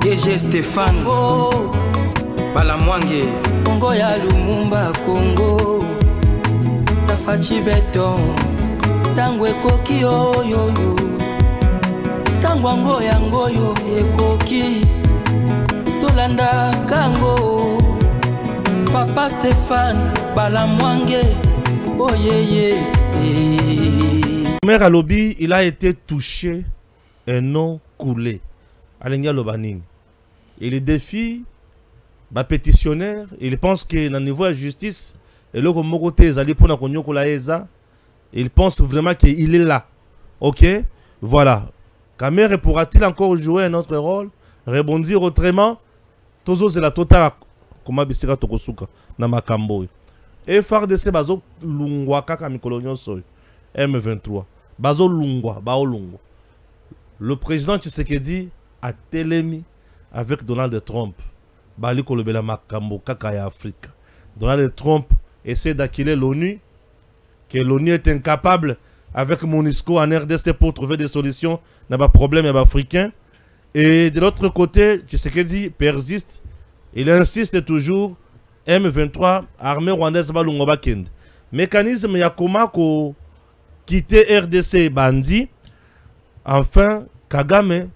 DG Stéphane Balamwange Congo ya Lumumba Congo Tafachi Beton Tangwe koki oyo Tangwango yango yo ekoki Tolanda kango Papa Stéphane Balamwange oh yeah. Mère à lobby, il a été touché et non coulé. Alenia Lobaning. Et les défis, pétitionnaire, il pense que dans le niveau de la justice, et là, comme côté, il pense vraiment qu'il est là. Ok? Voilà. Kamer pourra-t-il encore jouer un autre rôle? Rebondir autrement? Tozo, c'est la totale. Comment bisika tokosuka na makambo. Et FARDC bazo lungwa kaka mikolonyo soy. M23. Bazo lungwa, bao lungwa. Le président Tshisekedi a télémi avec Donald Trump. Bali kolobela makambo kaka ya Afrique. Donald Trump essaie d'acquérir l'ONU, que l'ONU est incapable avec MONUSCO en RDC pour trouver des solutions dans les problèmes africains. Et de l'autre côté, Tshisekedi persiste. Il insiste toujours M23, armée rwandaise balungoba kende. Mécanisme ya comment ko quitter RDC bandi. Enfin, Kagame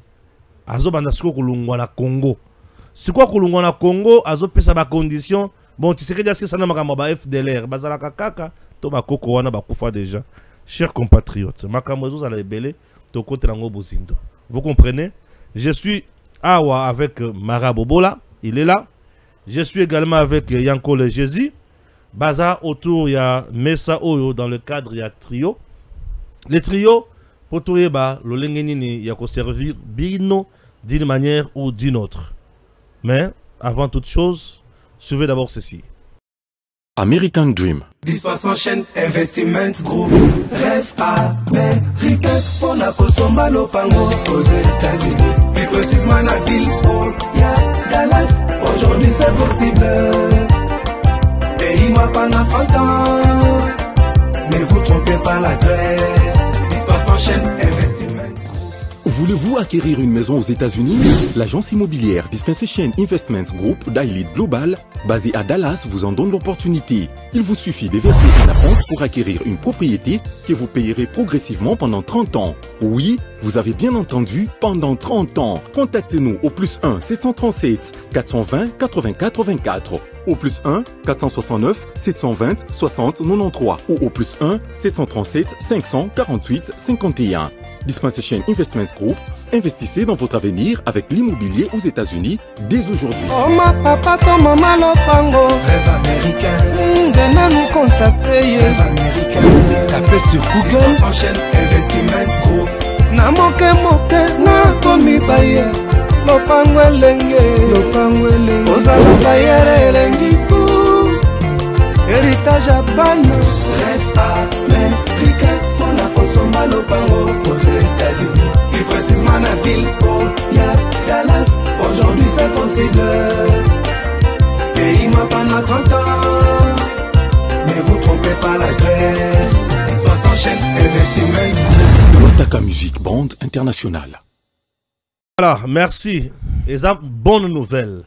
azo bandasiko kulungwa na Congo. Siko kulungwa na Congo azo pesa ba condition. Bon, Tshisekedi aski sana makambo ba FDLR, bazala kaka to ba koko wana ba kufa déjà. Chers compatriotes, makambo zo za ebele to kote nango bozindo. Vous comprenez? Je suis awa avec Mara Bobola, il est là. Je suis également avec Yanko le Jésus. Baza autour, il y a Messa Oyo dans le cadre, il y a Trio. Les trios, pour tout le Lengenini, il y a qu'à servir Bino d'une manière ou d'une autre. Mais, avant toute chose, suivez d'abord ceci. American Dream. Dispensant chaîne Investment Group. Rêve américain pour la Kosomba Lopango aux États-Unis. Plus précisément la ville où il y a Dallas. Aujourd'hui c'est possible. Pays m'a pendant 30 ans. Ne vous trompez pas l'adresse. Dispensant chaîne Investment Group. Voulez-vous acquérir une maison aux États-Unis? L'agence immobilière Dispensation Investment Group d'Elite Global, basée à Dallas, vous en donne l'opportunité. Il vous suffit de verser un apport pour acquérir une propriété que vous payerez progressivement pendant 30 ans. Oui, vous avez bien entendu, pendant 30 ans. Contactez-nous au +1 737 420 84 24, au +1 469 720 60 93 ou au +1 737 548 51. Dispensation Investment Group, investissez dans votre avenir avec l'immobilier aux États-Unis dès aujourd'hui. Oh ma papa, ton maman Lopango. Rêve américain. Venez nous contacter. Rêve américain. Tapez sur Google. Dispensation Investment Group. Na moke na komi baye. Lopango elenge. Ozala baye elengi pou. Héritage à ban. Rêve américain. Kosomba Lopango aux États-Unis. Plus précisément la ville où il y a Dallas. Aujourd'hui c'est possible. Pays m'a pendant 30 ans. Ne vous trompez pas l'adresse. Dispensant chaîne Investment. Lotaka Music Band International. Voilà, merci. Et ça, bonne nouvelle.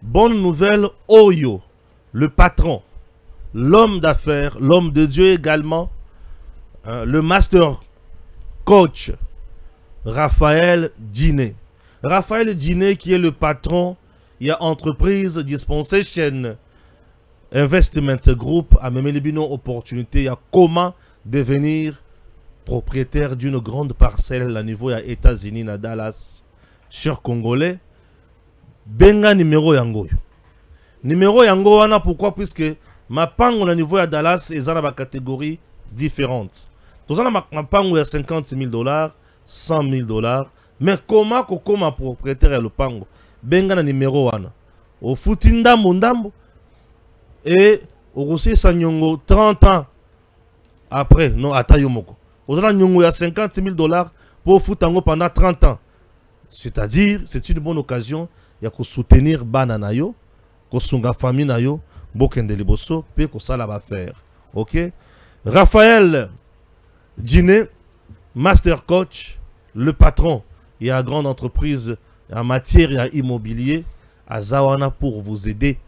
Bonne nouvelle, Oyo, le patron, l'homme d'affaires, l'homme de Dieu également. Le master coach Raphaël Djiné. Raphaël Djiné qui est le patron, il y a entreprise Dispensation Investment Group a même les opportunités, il y a comment devenir propriétaire d'une grande parcelle à niveau à États-Unis, à Dallas. Chers Congolais, benga numéro yango. Numéro yango wana pourquoi? Puisque ma pango au niveau à Dallas est dans la catégorie différentes. Tout ça, ma pango est 50 000 $, 100 000 $. Mais comment ma propriétaire est le pango? Benga na numéro 1. Au futinda mundambo. Et au Russie Sanyongo 30 ans après. Non, à Tayomoko. Au Zana Nyongo, il y a 50 000 $ pour futango pendant 30 ans. C'est-à-dire, c'est une bonne occasion. Il y a que soutenir Bananayo, que sunga famille nayo, bokende liboso, puis que ça va faire. Ok? Raphaël Djiné, master coach, le patron. Il y a une grande entreprise en matière immobilier, Azawana pour vous aider.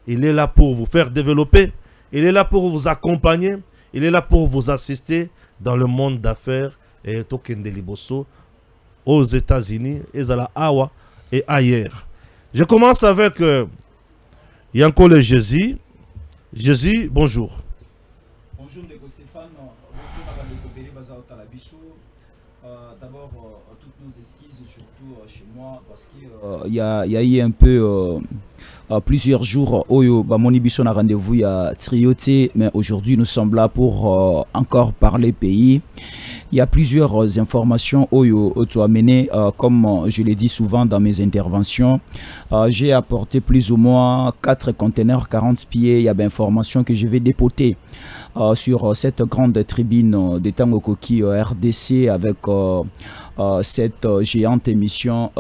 Il est là pour vous faire développer. Il est là pour vous accompagner. Il est là pour vous assister dans le monde d'affaires et Tokende Liboso aux États-Unis, Ezala Awa et ailleurs. Je commence avec Yanko le Jésus. Jésus, bonjour. Bonjour Ndeko Stéphane, bonjour Madame Lekobele Baza Otalabiso. D'abord, toutes nos excuses, surtout chez moi, parce qu'il y a eu un peu plusieurs jours où Moni Bisson a rendez-vous à Trioté, mais aujourd'hui nous sommes là pour encore parler pays. Il y a plusieurs informations où tu as mené, comme je l'ai dit souvent dans mes interventions. J'ai apporté plus ou moins 4 conteneurs 40 pieds. Il y a des informations que je vais dépoter sur cette grande tribune de Tango Koki RDC avec cette géante émission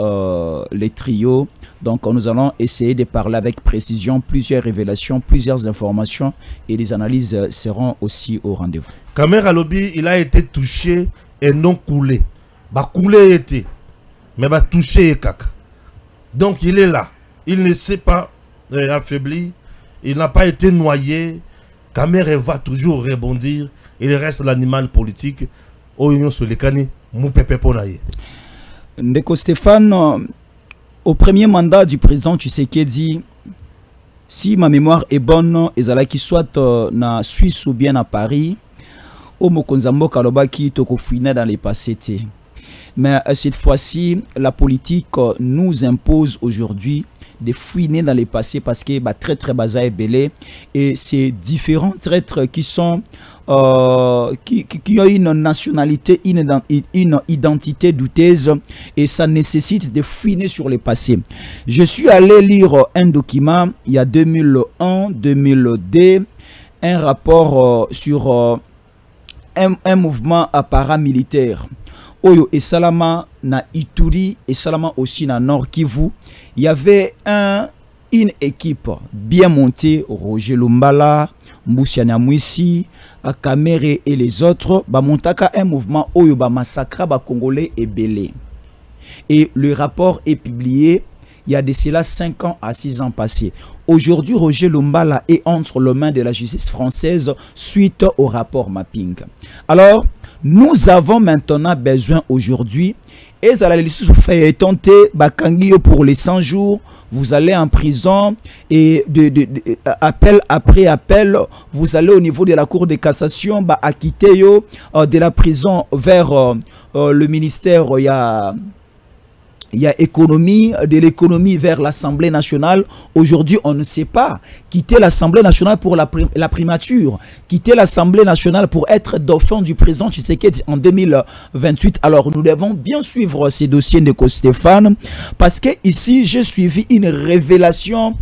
Les Trios. Donc nous allons essayer de parler avec précision, plusieurs révélations, plusieurs informations et les analyses seront aussi au rendez-vous. Kamer Alobi, il a été touché et non coulé. Bah coulé était, mais bah touché et caca. Donc il est là. Il ne s'est pas affaibli. Il n'a pas été noyé. Kamer va toujours rebondir. Il reste l'animal politique. Oyo sur les canets, mon pépé ponaye. Ndeko Stéphane, au premier mandat du président Tshisekedi, si ma mémoire est bonne, ezala qui soit na Suisse ou bien à Paris, au Mokonzambo Kalobaki toko fouina dans les passés. Mais cette fois-ci, la politique nous impose aujourd'hui de fouiner dans les passés parce que très très basa est belé et c'est différents traîtres qui sont qui ont une nationalité, une identité douteuse et ça nécessite de fouiner sur les passés. Je suis allé lire un document il y a 2001-2002, un rapport sur un mouvement paramilitaire. Oyo et Salama na Ituri et Salama aussi na Nord Kivu, il y avait une équipe bien montée, Roger Lumbala, Moussiana Mouissi, Kamere et les autres, montaka un mouvement Oyo ba massacra ba Congolais et Belé. Et le rapport est publié il y a de cela 5 ans à 6 ans passés. Aujourd'hui, Roger Lumbala est entre les mains de la justice française suite au rapport mapping. Alors, nous avons maintenant besoin aujourd'hui, et ça fait tenter Bakangio pour les 100 jours, vous allez en prison et appel après appel, vous allez au niveau de la cour de cassation, acquitter de la prison vers le ministère, il y a économie, de l'économie vers l'Assemblée nationale. Aujourd'hui, on ne sait pas. Quitter l'Assemblée nationale pour la primature. Quitter l'Assemblée nationale pour être dauphin du président Tshisekedi en 2028. Alors, nous devons bien suivre ces dossiers de Stéphane. Parce que ici, j'ai suivi une révélation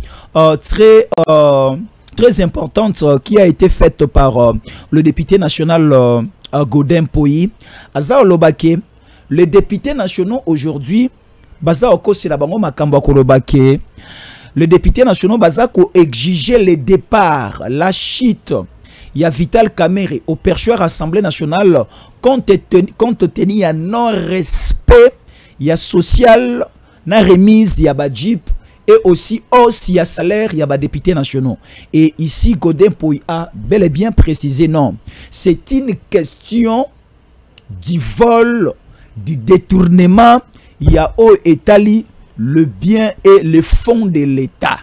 très importante qui a été faite par le député national Godin Poyi. Azao Lobake, les députés nationaux aujourd'hui, le député national Bazako exigeait le départ, la chute. Il y a Vital Kamerhe au perchoir Assemblée nationale compte tenu à non-respect, il y a social, na remise, il y a Bajip et aussi il y a salaire, il y a députés nationaux. Et ici, Godin Poyi a bel et bien précisé non. C'est une question du vol, du détournement. Il y a au Etali le bien et le fonds de l'État.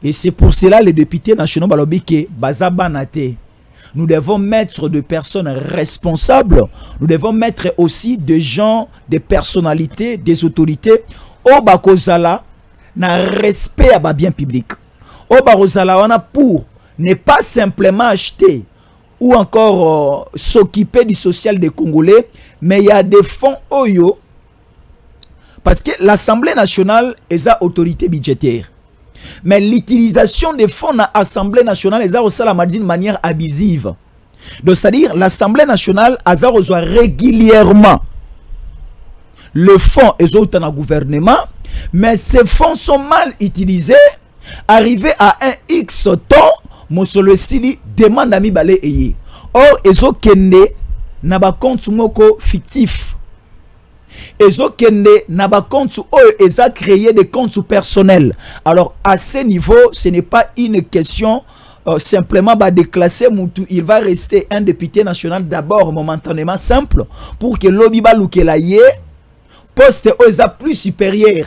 Et c'est pour cela les députés nationaux balobike bazabanate. Nous devons mettre des personnes responsables. Nous devons mettre aussi des gens, des personnalités, des autorités. Au bakozala na respect à bien public. Au bakozala on a pour ne pas simplement acheter ou encore s'occuper du social des Congolais, mais il y a des fonds oyo. Parce que l'Assemblée nationale est à autorité budgétaire. Mais l'utilisation des fonds dans l'Assemblée nationale est aussi d'une manière abusive. Donc, c'est-à-dire l'Assemblée nationale a reçoit régulièrement le fonds est dans le gouvernement, mais ces fonds sont mal utilisés. Arrivé à un X temps, Monsolo Sili demande à mi balé eye. Or, ils ont kende na ba compte fictif. ezokende na ba compte eza créer des comptes personnels. Alors à ce niveau, ce n'est pas une question simplement déclasser Moutou. Il va rester un député national d'abord momentanément simple pour que lobby balukela ye poste eza plus supérieur.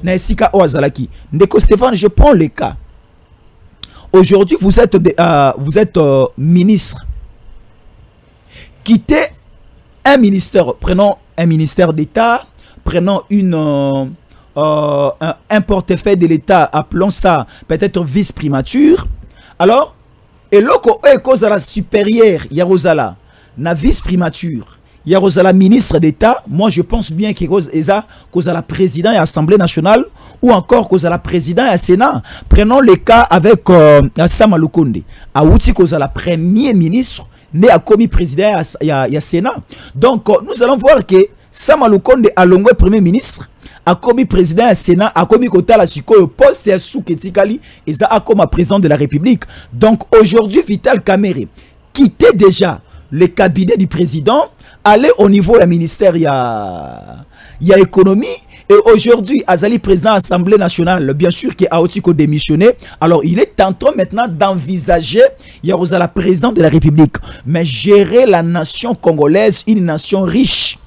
Na esika ozalaki. Ndeko Stéphane, je prends le cas. Aujourd'hui, vous êtes ministre. Quittez un ministère, prenons un ministère d'État, prenons un portefeuille de l'État, appelons ça peut-être vice-primature. Alors, et loko cause à la supérieure, Yarosala, na vice-primature, Yarosala ministre d'État, moi je pense bien qu'il cause à la président et l'Assemblée nationale, ou encore cause à la président et à Sénat. Prenons le cas avec Sama Lukonde, Aouti cause à la premier ministre, né à commis président et à Sénat. Donc, nous allons voir que Sama Lukonde a longué premier ministre, a commis président et Sénat, a commis côté la suko poste et Souketikali, et ça a comme président de la République. Donc, aujourd'hui, Vital Kamerhe quittait déjà le cabinet du président, aller au niveau du ministère, il y a économie. Et aujourd'hui, Azali, président de l'Assemblée nationale, bien sûr qu'il a aussi démissionné. Alors, il est en train maintenant d'envisager, il y a la présidente de la République, mais gérer la nation congolaise, une nation riche.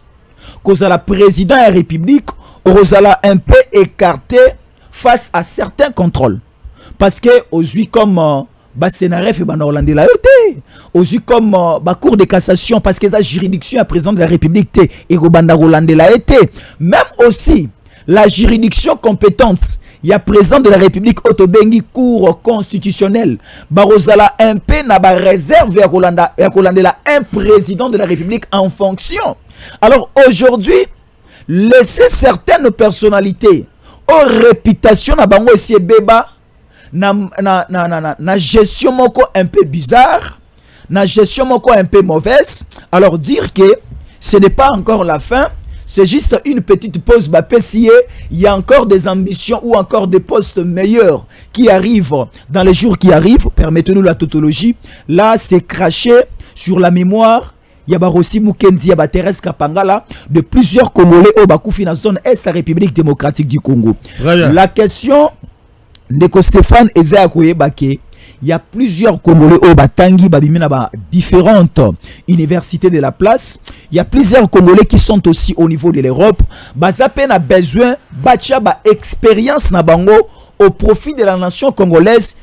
Cause à la présidente de la République, Rosala un peu écarté face à certains contrôles. Parce que, aujourd'hui, comme Sénaref et Banorlande la été, aussi comme Cour de cassation, parce que la juridiction à président de la République et Roland la été, même aussi la juridiction compétente, il y a président de la République Otobengi Cour constitutionnelle, Barosala un peu n'a pas réserve à Roland la un président de la République en fonction. Alors aujourd'hui, laisser certaines personnalités aux réputations na bango esi beba na gestion moko un peu bizarre, na gestion moko un peu mauvaise. Alors dire que ce n'est pas encore la fin, c'est juste une petite pause. Il y a encore des ambitions ou encore des postes meilleurs qui arrivent dans les jours qui arrivent. Permettez-nous la tautologie. Là, c'est craché sur la mémoire. Il y a aussi Mukendi, il y a Thérèse Kapangala, de plusieurs Congolais au Bakoufi dans la zone Est de la République démocratique du Congo. La question de Stéphane Ezakoyebake, il y a plusieurs Congolais au Batangi, Babimina, différentes universités de la place. Il y a plusieurs Congolais qui sont aussi au niveau de l'Europe. Bazapen a besoin de expérience na bango au profit de la nation congolaise.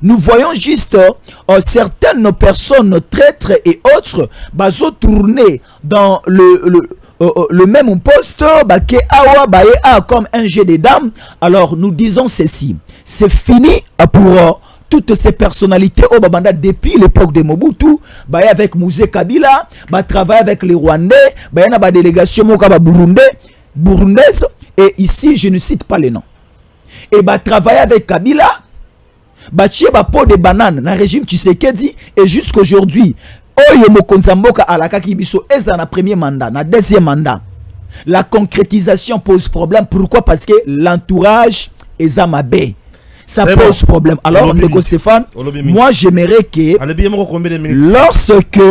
Nous voyons juste certaines personnes traîtres et autres tourner dans le même poste comme un jeu de dames. Alors nous disons ceci, c'est fini pour toutes ces personnalités au Babanda depuis l'époque de Mobutu, avec Mouzé Kabila, travailler avec les Rwandais, la délégation burundaise, et ici je ne cite pas les noms. Et travailler avec Kabila, tirer pot de banane dans le régime Tshisekedi, et jusqu'aujourd'hui, Oyo Mokonzamboka Alakaki Biso est dans le premier mandat, dans le deuxième mandat. La concrétisation pose problème. Pourquoi? Parce que l'entourage est Zamabé. Ça pose problème. Alors, Stéphane, moi j'aimerais que lorsque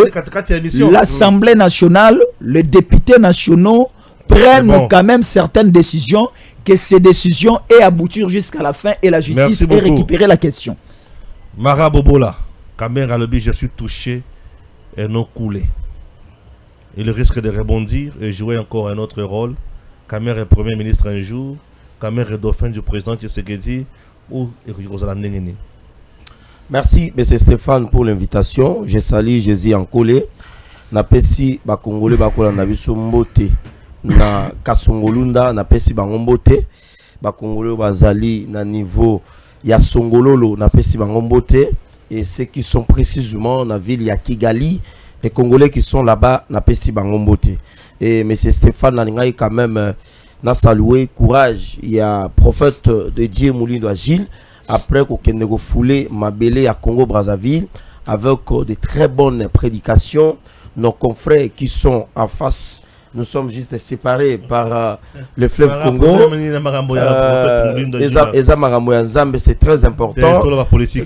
l'Assemblée nationale, les députés nationaux prennent quand même certaines décisions, que ces décisions aient aboutir jusqu'à la fin et la justice ait récupéré la question. Mara Bobola, Kamerhe Alobi, je suis touché et non coulé. Il risque de rebondir et jouer encore un autre rôle. Kamerhe est Premier ministre un jour, Kamerhe est dauphin du président Tshisekedi ou Rosala Nenene. Merci M. Stéphane pour l'invitation. Je salue Jésus en collé. Na pesi ba Congolais ba kolanda biso mbote na Kasongolunda na pesi bango mbote ba Congolais bazali na niveau ya Songololo na pesi bango mbote et ceux qui sont précisément dans la ville ya Kigali, les Congolais qui sont là-bas na pesi bango mbote. Et M. Stéphane Naningai quand même n'a salué courage. Il y a prophète de Dieu Moulindo Agile après qu'on ait foulé Mabélé à Congo Brazzaville avec de très bonnes prédications. Nos confrères qui sont en face, nous sommes juste séparés par le fleuve Congo. C'est très important.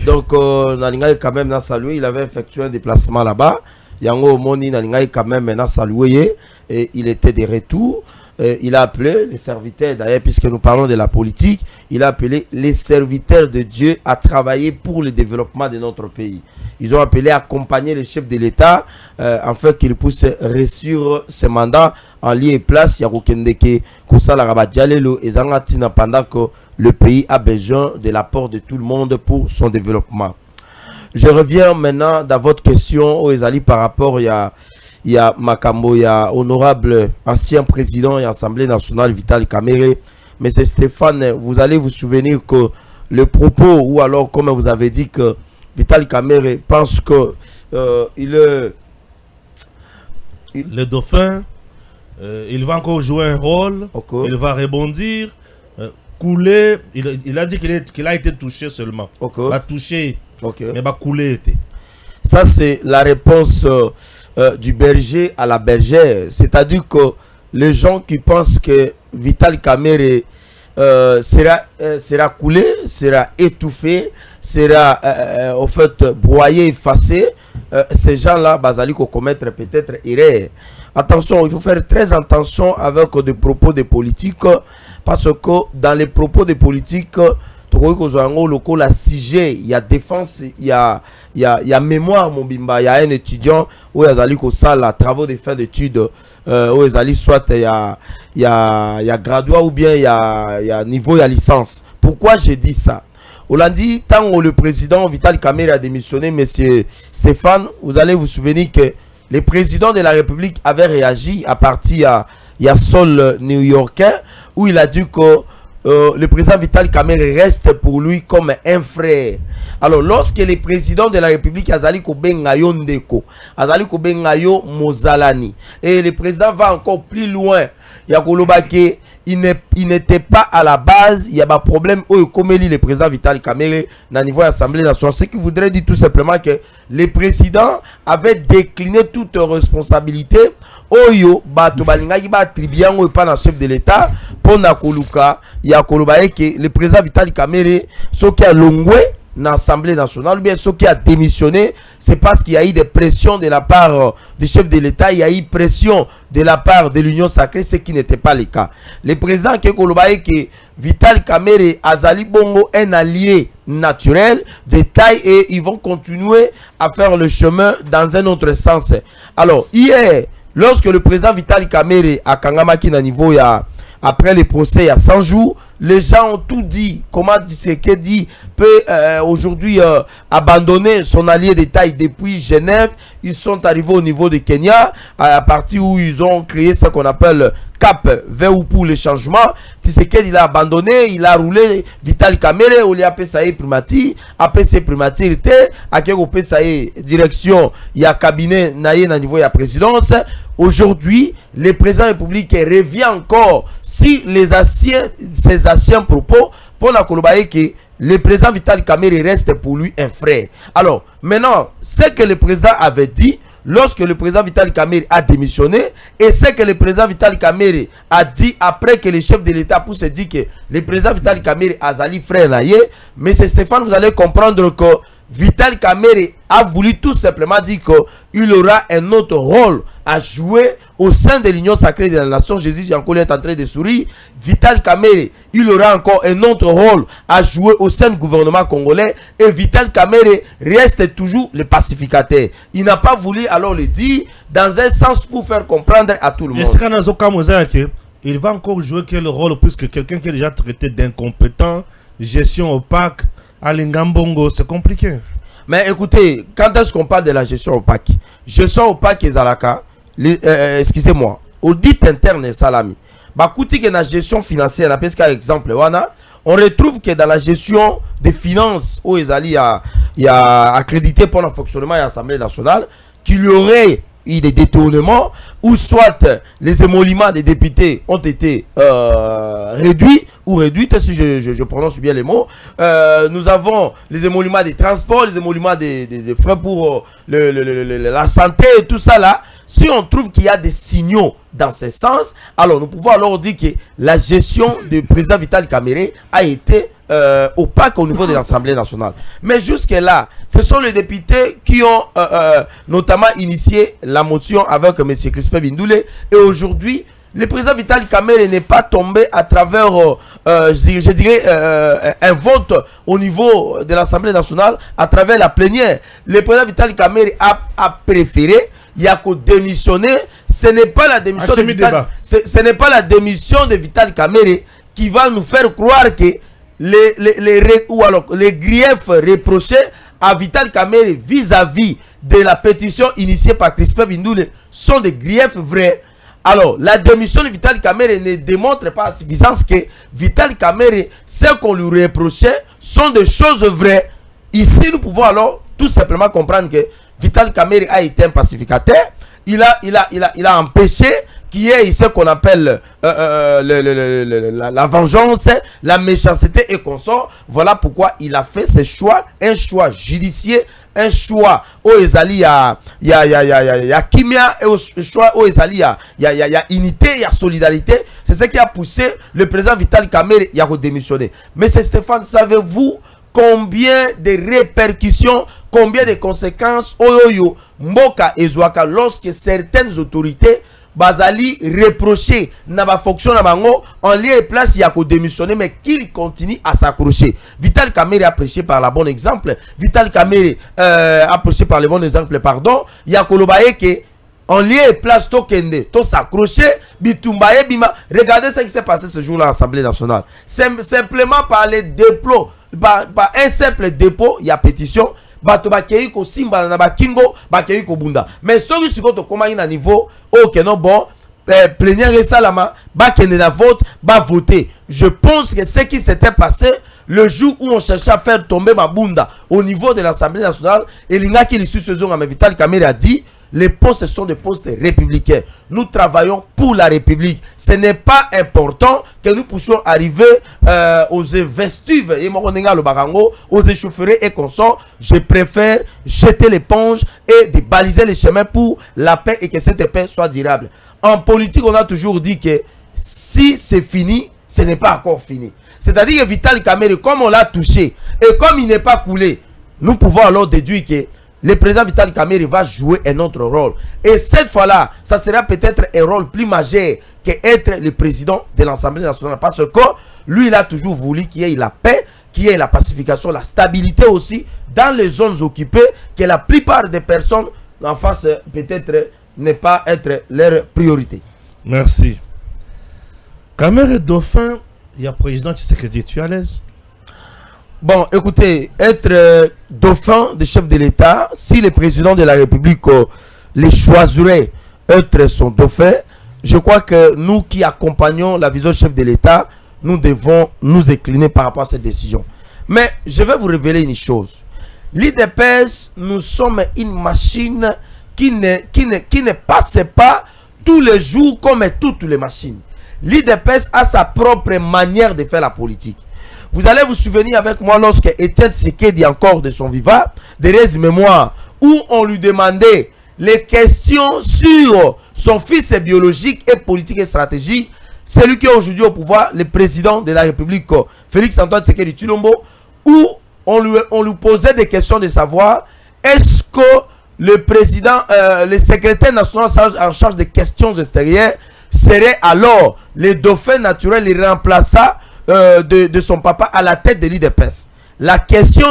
Donc, Nalinga quand même dans salué, il avait effectué un déplacement là-bas. Yango Moni Nalingai quand même maintenant salué et il était de retour. Il a appelé les serviteurs, d'ailleurs puisque nous parlons de la politique, il a appelé les serviteurs de Dieu à travailler pour le développement de notre pays. Ils ont appelé à accompagner les chefs de l'État afin qu'ils puissent réussir ce mandat en lieu et place. Pendant que le pays a besoin de l'apport de tout le monde pour son développement. Je reviens maintenant dans votre question aux Ezali par rapport il y a Makambo, il y a honorable ancien président de l'Assemblée nationale Vital Kamerhe. Mais c'est Stéphane, vous allez vous souvenir que le propos, ou alors comme vous avez dit que Vital Kamerhe pense que le dauphin, il va encore jouer un rôle, il va rebondir, couler. Il a dit qu'il a été touché seulement. Va toucher, mais va couler. Ça, c'est la réponse du berger à la bergère. C'est-à-dire que les gens qui pensent que Vital Kamerhe sera coulé, sera étouffé, sera au fait broyé, effacé, ces gens-là, bazali ko commettre peut-être erreur. Attention, il faut faire très attention avec des propos de politique, parce que dans les propos de politique, la CIG, il y a défense, il y a mémoire, mon bimba, il y a un étudiant où il y a travaux de fin d'études, où il soit il y a graduat ou bien il y a niveau, il y a licence. Pourquoi j'ai dit ça? On l'a dit, tant que le président Vital Kamerhe a démissionné, monsieur Stéphane, vous allez vous souvenir que le président de la République avait réagi à partir il y a sol new-yorkais, où il a dit que le président Vital Kamerhe reste pour lui comme un frère. Alors, lorsque le président de la République Azali Kobengayo Ndeko, Azali Kobengayo Mozalani, et le président va encore plus loin, Yakolobake, il n'était pas à la base, il y a un problème où comme le président Vital Kamerhe dans le niveau de l'Assemblée nationale, ce qui voudrait dire tout simplement que le président avait décliné toute responsabilité. Oyo bato balingaki ba tribiango pas dans chef de l'État pour na koluka ya kolobaye que le président Vital Kamerhe ce qui a longwe dans l'Assemblée nationale ou bien ce qui a démissionné, c'est parce qu'il y a eu des pressions de la part du chef de l'État, il y a eu pression de la part de l'Union sacrée, ce qui n'était pas le cas. Le président qui kolobaye que Vital Kamerhe Azali Bongo un allié naturel de taille et ils vont continuer à faire le chemin dans un autre sens. Alors hier, lorsque le président Vital Kamerhe a Kangamaki na niveau après le procès il y a 100 jours, les gens ont tout dit. Comment Tshisekedi peut aujourd'hui abandonner son allié de taille depuis Genève. Ils sont arrivés au niveau de Kenya, à partir où ils ont créé ce qu'on appelle Cap vers ou pour le changement. Tshisekedi il a abandonné, il a roulé Vital Kamerhe, au lieu de ça primati, APC primatirité, à quel ça direction, il y a cabinet naïe na niveau de la présidence. Aujourd'hui, le président de la République revient encore si ses anciens propos pour la Kolobaye que le président Vital Kamerhe reste pour lui un frère. Alors, maintenant, ce que le président avait dit lorsque le président Vital Kamerhe a démissionné et ce que le président Vital Kamerhe a dit après que le chef de l'État pour se dire que le président Vital Kamerhe a zali frère naïe, mais c'est Stéphane, vous allez comprendre que Vital Kamerhe a voulu tout simplement dire qu'il aura un autre rôle à jouer au sein de l'Union sacrée de la nation. Jésus encore est en train de sourire. Vital Kamerhe, il aura encore un autre rôle à jouer au sein du gouvernement congolais. Et Vital Kamerhe reste toujours le pacificateur. Il n'a pas voulu alors le dire dans un sens pour faire comprendre à tout le monde. Il va encore jouer quel rôle puisque quelqu'un qui est déjà traité d'incompétent, gestion opaque, à l'Ingambongo, c'est compliqué. Mais écoutez, quand est-ce qu'on parle de la gestion opaque? Gestion opaque et Zalaka, excusez-moi, audit interne salami. Bah, écoutez que la gestion financière, on a exemple, on retrouve que dans la gestion des finances, où il y a accrédité pour le fonctionnement de l'Assemblée nationale, qu'il y aurait des détournements, ou soit les émoluments des députés ont été réduits, ou réduites, si je prononce bien les mots. Nous avons les émoluments des transports, les émoluments des frais pour la santé et tout ça là. Si on trouve qu'il y a des signaux dans ce sens, alors nous pouvons alors dire que la gestion du président Vital Kamerhe a été opaque au niveau de l'Assemblée nationale. Mais jusque-là, ce sont les députés qui ont notamment initié la motion avec M. Crispin Bindoulé. Et aujourd'hui, le président Vital Kamerhe n'est pas tombé à travers, je dirais, un vote au niveau de l'Assemblée nationale à travers la plénière. Le président Vital Kamerhe a préféré, il y a qu'au démissionner. Ce n'est pas la démission de Vital, ce n'est pas la démission de Vital Kamerhe qui va nous faire croire que les griefs reprochés à Vital Kamerhe vis-à-vis de la pétition initiée par Crispin Bindoulé sont des griefs vrais. Alors, la démission de Vital Kamerhe ne démontre pas à suffisance que Vital Kamerhe, ce qu'on lui reprochait, sont des choses vraies. Ici, nous pouvons alors tout simplement comprendre que Vital Kamerhe a été un pacificateur. Il a empêché qu'il y ait ce qu'on appelle la vengeance, la méchanceté et consort. Voilà pourquoi il a fait ce choix, un choix judiciaire, un choix où il y a kimia, et un choix où il y a unité, il y a solidarité. C'est ce qui a poussé le président Vital Kamerhe à démissionner. Mais c'est Stéphane, savez-vous combien de répercussions, combien de conséquences Oyoyo, Mboka et Zouaka lorsque certaines autorités Bazali reproché na ba fonction na bango en lieu et place il y a qu'au démissionner mais qu'il continue à s'accrocher. Vital Kamerhe a prêché par la bonne exemple. Vital Kamerhe a prêché par le bon exemple, pardon. Il y a Kolobaye que en lieu et place to kende, to s'accrocher, bitumbaye bima. Regardez ce qui s'est passé ce jour-là à l'Assemblée nationale. Simplement par les dépôts, par un simple dépôt, il y a pétition. Bato bakei ko simba na bakingo bakei ko bunda. Mais celui qui to koma na niveau OK non bon plénière et salama bakene na vote ba voter. Je pense que ce qui s'était passé le jour où on cherchait à faire tomber Mabunda au niveau de l'Assemblée nationale et l'inga qui l'issue ce jour à Vital Kamerhe a dit les postes sont des postes républicains. Nous travaillons pour la République. Ce n'est pas important que nous puissions arriver aux investives et aux échaufferées et consorts. Je préfère jeter l'éponge et de baliser les chemins pour la paix et que cette paix soit durable. En politique, on a toujours dit que si c'est fini, ce n'est pas encore fini. C'est-à-dire que Vital Kamerhe, comme on l'a touché et comme il n'est pas coulé, nous pouvons alors déduire que le président Vital Kamerhe va jouer un autre rôle. Et cette fois-là, ça sera peut-être un rôle plus majeur qu'être le président de l'Assemblée nationale. Parce que lui, il a toujours voulu qu'il y ait la paix, qu'il y ait la pacification, la stabilité aussi dans les zones occupées, que la plupart des personnes en face peut-être n'est pas être leur priorité. Merci. Kamerhe Dauphin, il y a président Tshisekedi, tu es à l'aise? Bon, écoutez, être dauphin de chef de l'État, si le président de la République les choisirait être son dauphin, je crois que nous qui accompagnons la vision du chef de l'État, nous devons nous incliner par rapport à cette décision. Mais je vais vous révéler une chose. L'IDPS, nous sommes une machine qui ne passe pas tous les jours comme toutes les machines. L'IDPS a sa propre manière de faire la politique. Vous allez vous souvenir avec moi lorsque Étienne Tshisekedi encore de son vivant, derrière ses mémoires, où on lui demandait les questions sur son fils biologique et politique et stratégique, celui qui est aujourd'hui au pouvoir, le président de la République, Félix Antoine Tshisekedi Tshilombo, où on lui posait des questions de savoir est-ce que le président, le secrétaire national en charge des questions extérieures serait alors le dauphin naturel, il remplaça de son papa à la tête de l'IDPS. La question,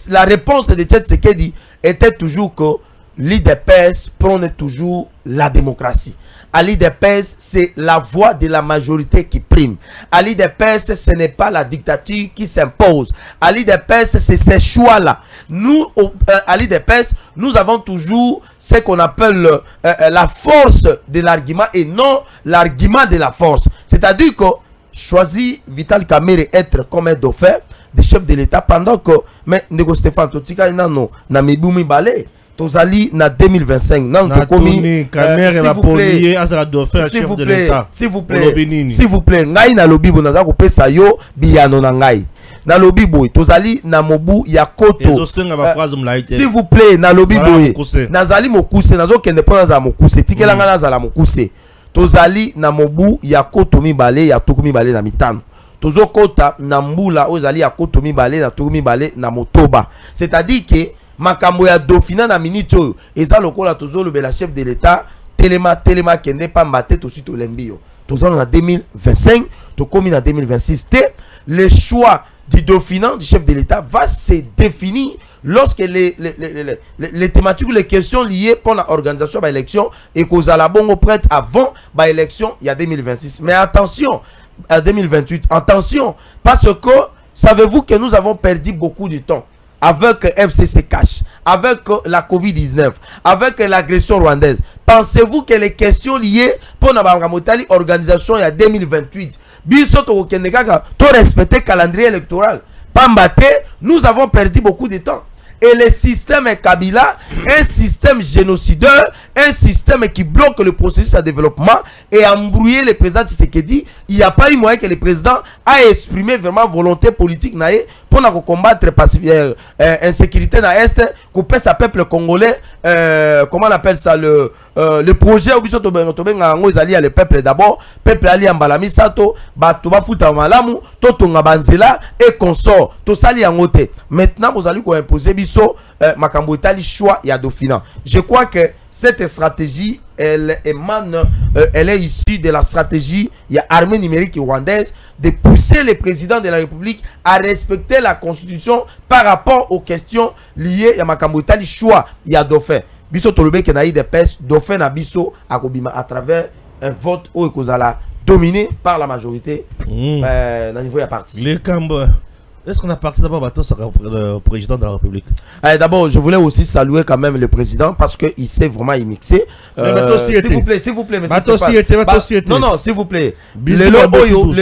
la réponse de Tshisekedi était toujours que l'IDPS prône toujours la démocratie. À l'IDPS, c'est la voix de la majorité qui prime. À l'IDPS, ce n'est pas la dictature qui s'impose. À l'IDPS, c'est ces choix-là. Nous, à l'IDPS, nous avons toujours ce qu'on appelle la force de l'argument et non l'argument de la force. C'est-à-dire que choisit Vital Kamerhe être comme un dauphin de chef de l'État pendant que mais Nego Stéphane Totika nano na mibumi balé tozali na 2025 nan tokomi Kamerhe va polier à la dauphin chef de l'État. S'il vous plaît ngai na lobi bonaza ko pesa yo biyano na ngai na lobi boy tozali na mobu ya koto s'il vous plaît na lobi boy nazali mokuse nazo kende pona za mokuse tikela nga nazala mokuse tozali na mobu ya koto mibale ya tuku mibale na mitano tozo kota na mbula ozali ya koto mibale na turu mibale na motoba. C'est-à-dire que makambo ya Dauphinat na minute oyo eza lokola tozo lobela chef de l'État telema kende pa mbate to suite olembio. Tozo na 2025, to komi na 2026 le choix du Dauphinat du chef de l'État va se définir lorsque les thématiques ou les questions liées pour l'organisation de l'élection et qu'aux alabongo prête avant l'élection il y a 2026. Mais attention, à 2028, attention, parce que savez-vous que nous avons perdu beaucoup de temps avec FCC Cash, avec la Covid-19, avec l'agression rwandaise. Pensez-vous que les questions liées pour l'organisation il y a 2028, to respecter le calendrier électoral, Pambate, nous avons perdu beaucoup de temps. Et le système Kabila, un système génocideur, un système qui bloque le processus de développement et a embrouillé le président Tshisekedi. Il n'y a pas eu moyen que le président a exprimé vraiment volonté politique pour combattre l'insécurité dans l'Est, couper sa peuple congolais, comment on appelle ça, le projet où le peuple d'abord, peuple ali ambalami sato, batuba futa malamu, totonga banzela et consort, to sali angote. Maintenant vous allez imposer makambo etali choix ya Dauphinat. Je crois que cette stratégie elle émane, elle est issue de la stratégie il y a armée numérique rwandaise de pousser le président de la République à respecter la constitution par rapport aux questions liées à makambo etali choix ya Dauphin. Biso tolobe ke na des pes Dauphin na biso akobima à travers un vote où ekozala dominé par la majorité na niveau ya parti. Les Cambo. Est-ce qu'on a parti d'abord au président de la République? D'abord, je voulais aussi saluer quand même le président parce qu'il s'est vraiment immixé. S'il vous plaît, monsieur. Non, s'il vous plaît. Le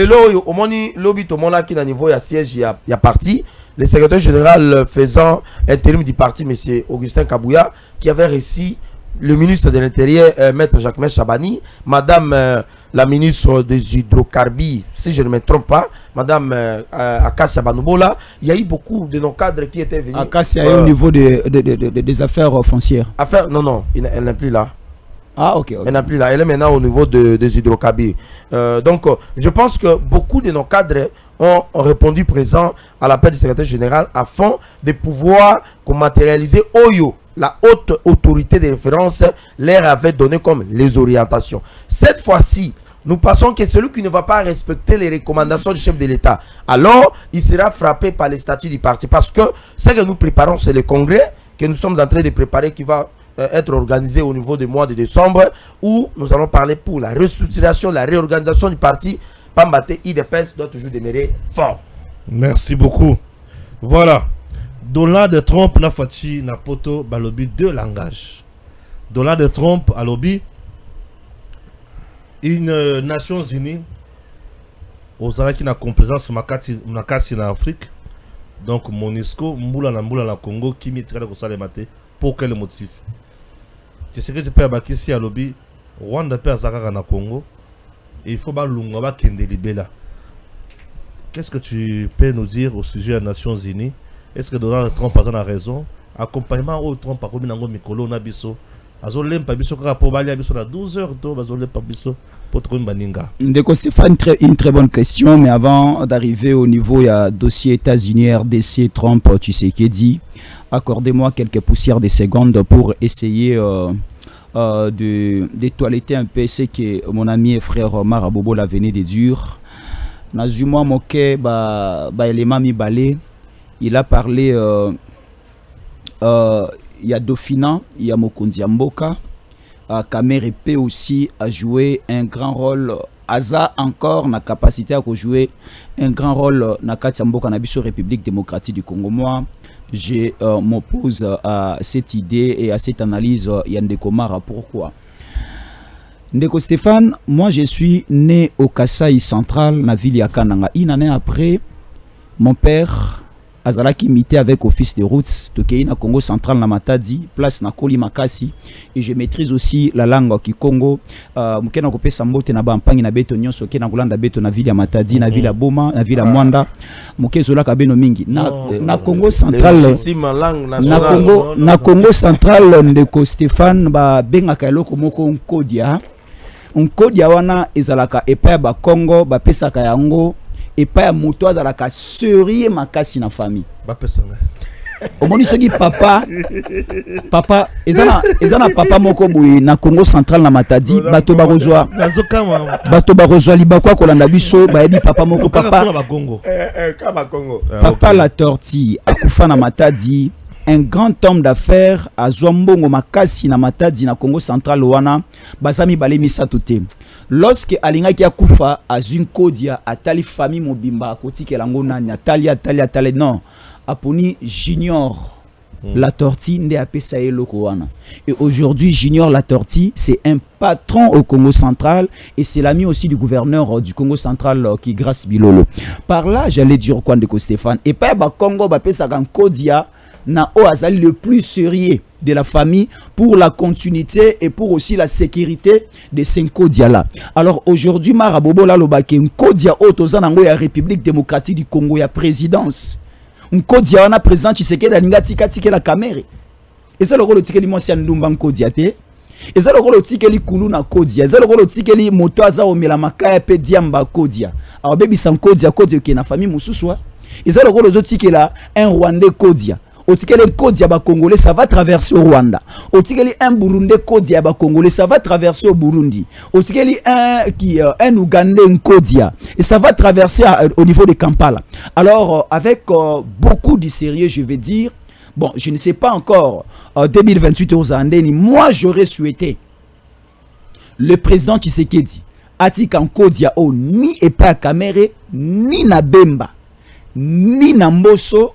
loyo, au moni, lobby, au mona qui na niveau ya siège, il y a parti. Le secrétaire général faisant intérim du parti, monsieur Augustin Kabouya, qui avait reçu le ministre de l'Intérieur, Maître Jacques Chabani, madame la ministre des hydrocarbures, si je ne me trompe pas, madame Akassia Banoubola, il y a eu beaucoup de nos cadres qui étaient venus. Akassia est au niveau des affaires foncières. Non, elle n'est plus là. Ah, ok. Elle n'est plus là, elle est maintenant au niveau des hydrocarbures. Donc, je pense que beaucoup de nos cadres ont répondu présent à l'appel du secrétaire général afin de pouvoir matérialiser Oyo. La haute autorité de référence leur avait donné comme les orientations. Cette fois-ci, nous pensons que celui qui ne va pas respecter les recommandations du chef de l'État, alors il sera frappé par les statuts du parti. Parce que ce que nous préparons, c'est le congrès que nous sommes en train de préparer qui va être organisé au niveau du mois de décembre, où nous allons parler pour la restructuration, la réorganisation du parti. Pambate IDPS doit toujours demeurer fort. Merci beaucoup. Voilà. Donald Trump na fachi na poto balobi deux langages. Donald Trump a lobby une Nations Unies aux qui na complaisance makasi na Afrique. Donc Monisco mbula na Congo qui mitira ko sale maté pour quel motif? Tu sais que je peux abakisi à lobby Rwanda pe azaka na Congo. Il faut ba lunga ba kende libela. Qu'est-ce que tu peux nous dire au sujet des Nations Unies? Est-ce que Donald Trump a raison? Accompagnement au Trump a commis dans Mikolo Nabiso. Azolem Pabiso pour Bali Abiso à 12 heures d'eau, Azolem Pabiso pour trouver Baninga. Ndeko Stéphane, une très bonne question, mais avant d'arriver au niveau, il y a dossier États-Unis, RDC, Trump, tu sais qui dit. Accordez-moi quelques poussières de secondes pour essayer de toiletter un peu ce que mon ami et frère Marabobo l'a venu de dire. Nazuma Moke, élément mi balé. Il a parlé, il y a Dauphinat, il y a Mokonzi Mboka, Kamere P aussi a joué un grand rôle. Aza encore na capacité à jouer un grand rôle na Katia Mboka na biso République démocratique du Congo. Moi, je m'oppose à cette idée et à cette analyse. Yandeko Mara, pourquoi? Ndeko Stéphane, moi je suis né au Kasaï central, na ville ya Kananga. Une année après, mon père Azalaki imité avec office de routes Tokei na Congo central na Matadi, place na Koli Makasi, et je maîtrise aussi la langue Kikongo. Mukena kopesa mbote na bampangi na beto nyonso ke na kulanda beto na ville ya Matadi, na ville ya Boma, na ville ya Mwanda. Mukezola ka beno mingi na Congo central. Na Congo central ndeko Stéphane ba benga eloko moko nkodia. Nkodia wana ezalaka epa ba Congo ba pesaka yango et pas à moto à la sérieux makasi na famille. Ba pesanga. Au moins ce qui papa ezana papa moko boy na Congo central na Matadi bato ba rozwa libakwa kolanda biso ba yebi papa moko papa la tortille akufa na Matadi, un grand homme d'affaires à Zwambongo makasi na Matadi na Congo central wana basami balemi satote. Lorsque alinga ki akufa azun kodia atali famille mobimba kotike lango nani atali non aponi Junior la tortille nde apesa eloko wana. Et aujourd'hui Junior la tortille c'est un patron au Congo central et c'est l'ami aussi du gouverneur du Congo central qui Grace Bilolo. Par là j'allais dire quoi ndeko Stéphane et pas ba Congo ba pesa kan kodia na o azali le plus sérieux de la famille pour la continuité et pour aussi la sécurité de ces kodia là. Alors aujourd'hui Marabobo la lobake kodia otoza nango ya République démocratique du Congo ya présidence. Nkodia wana président Tshisekedi alinga tika la caméra. Et ça le rôle tikeli mwasi ndumba nkodia te. Et ça le rôle tikeli kulu na kodia. Et ça le rôle tikeli moto aza omela makaya pe diamba kodia. Alors baby sans kodia ki na famille mususu. Et ça le rôle tikela un Rwandais kodia. Otikeli kodia ba Congolais ça va traverser au Rwanda. Otikeli un Burundais kodia ba Congolais ça va traverser au Burundi. Otikeli un Ougandais kodia et ça va traverser au niveau de Kampala. Alors avec beaucoup de sérieux je vais dire, bon je ne sais pas encore 2028 aux Andeni, moi j'aurais souhaité le président Tshisekedi atika kodia o ni epa Kamere ni na Bemba ni na Mboso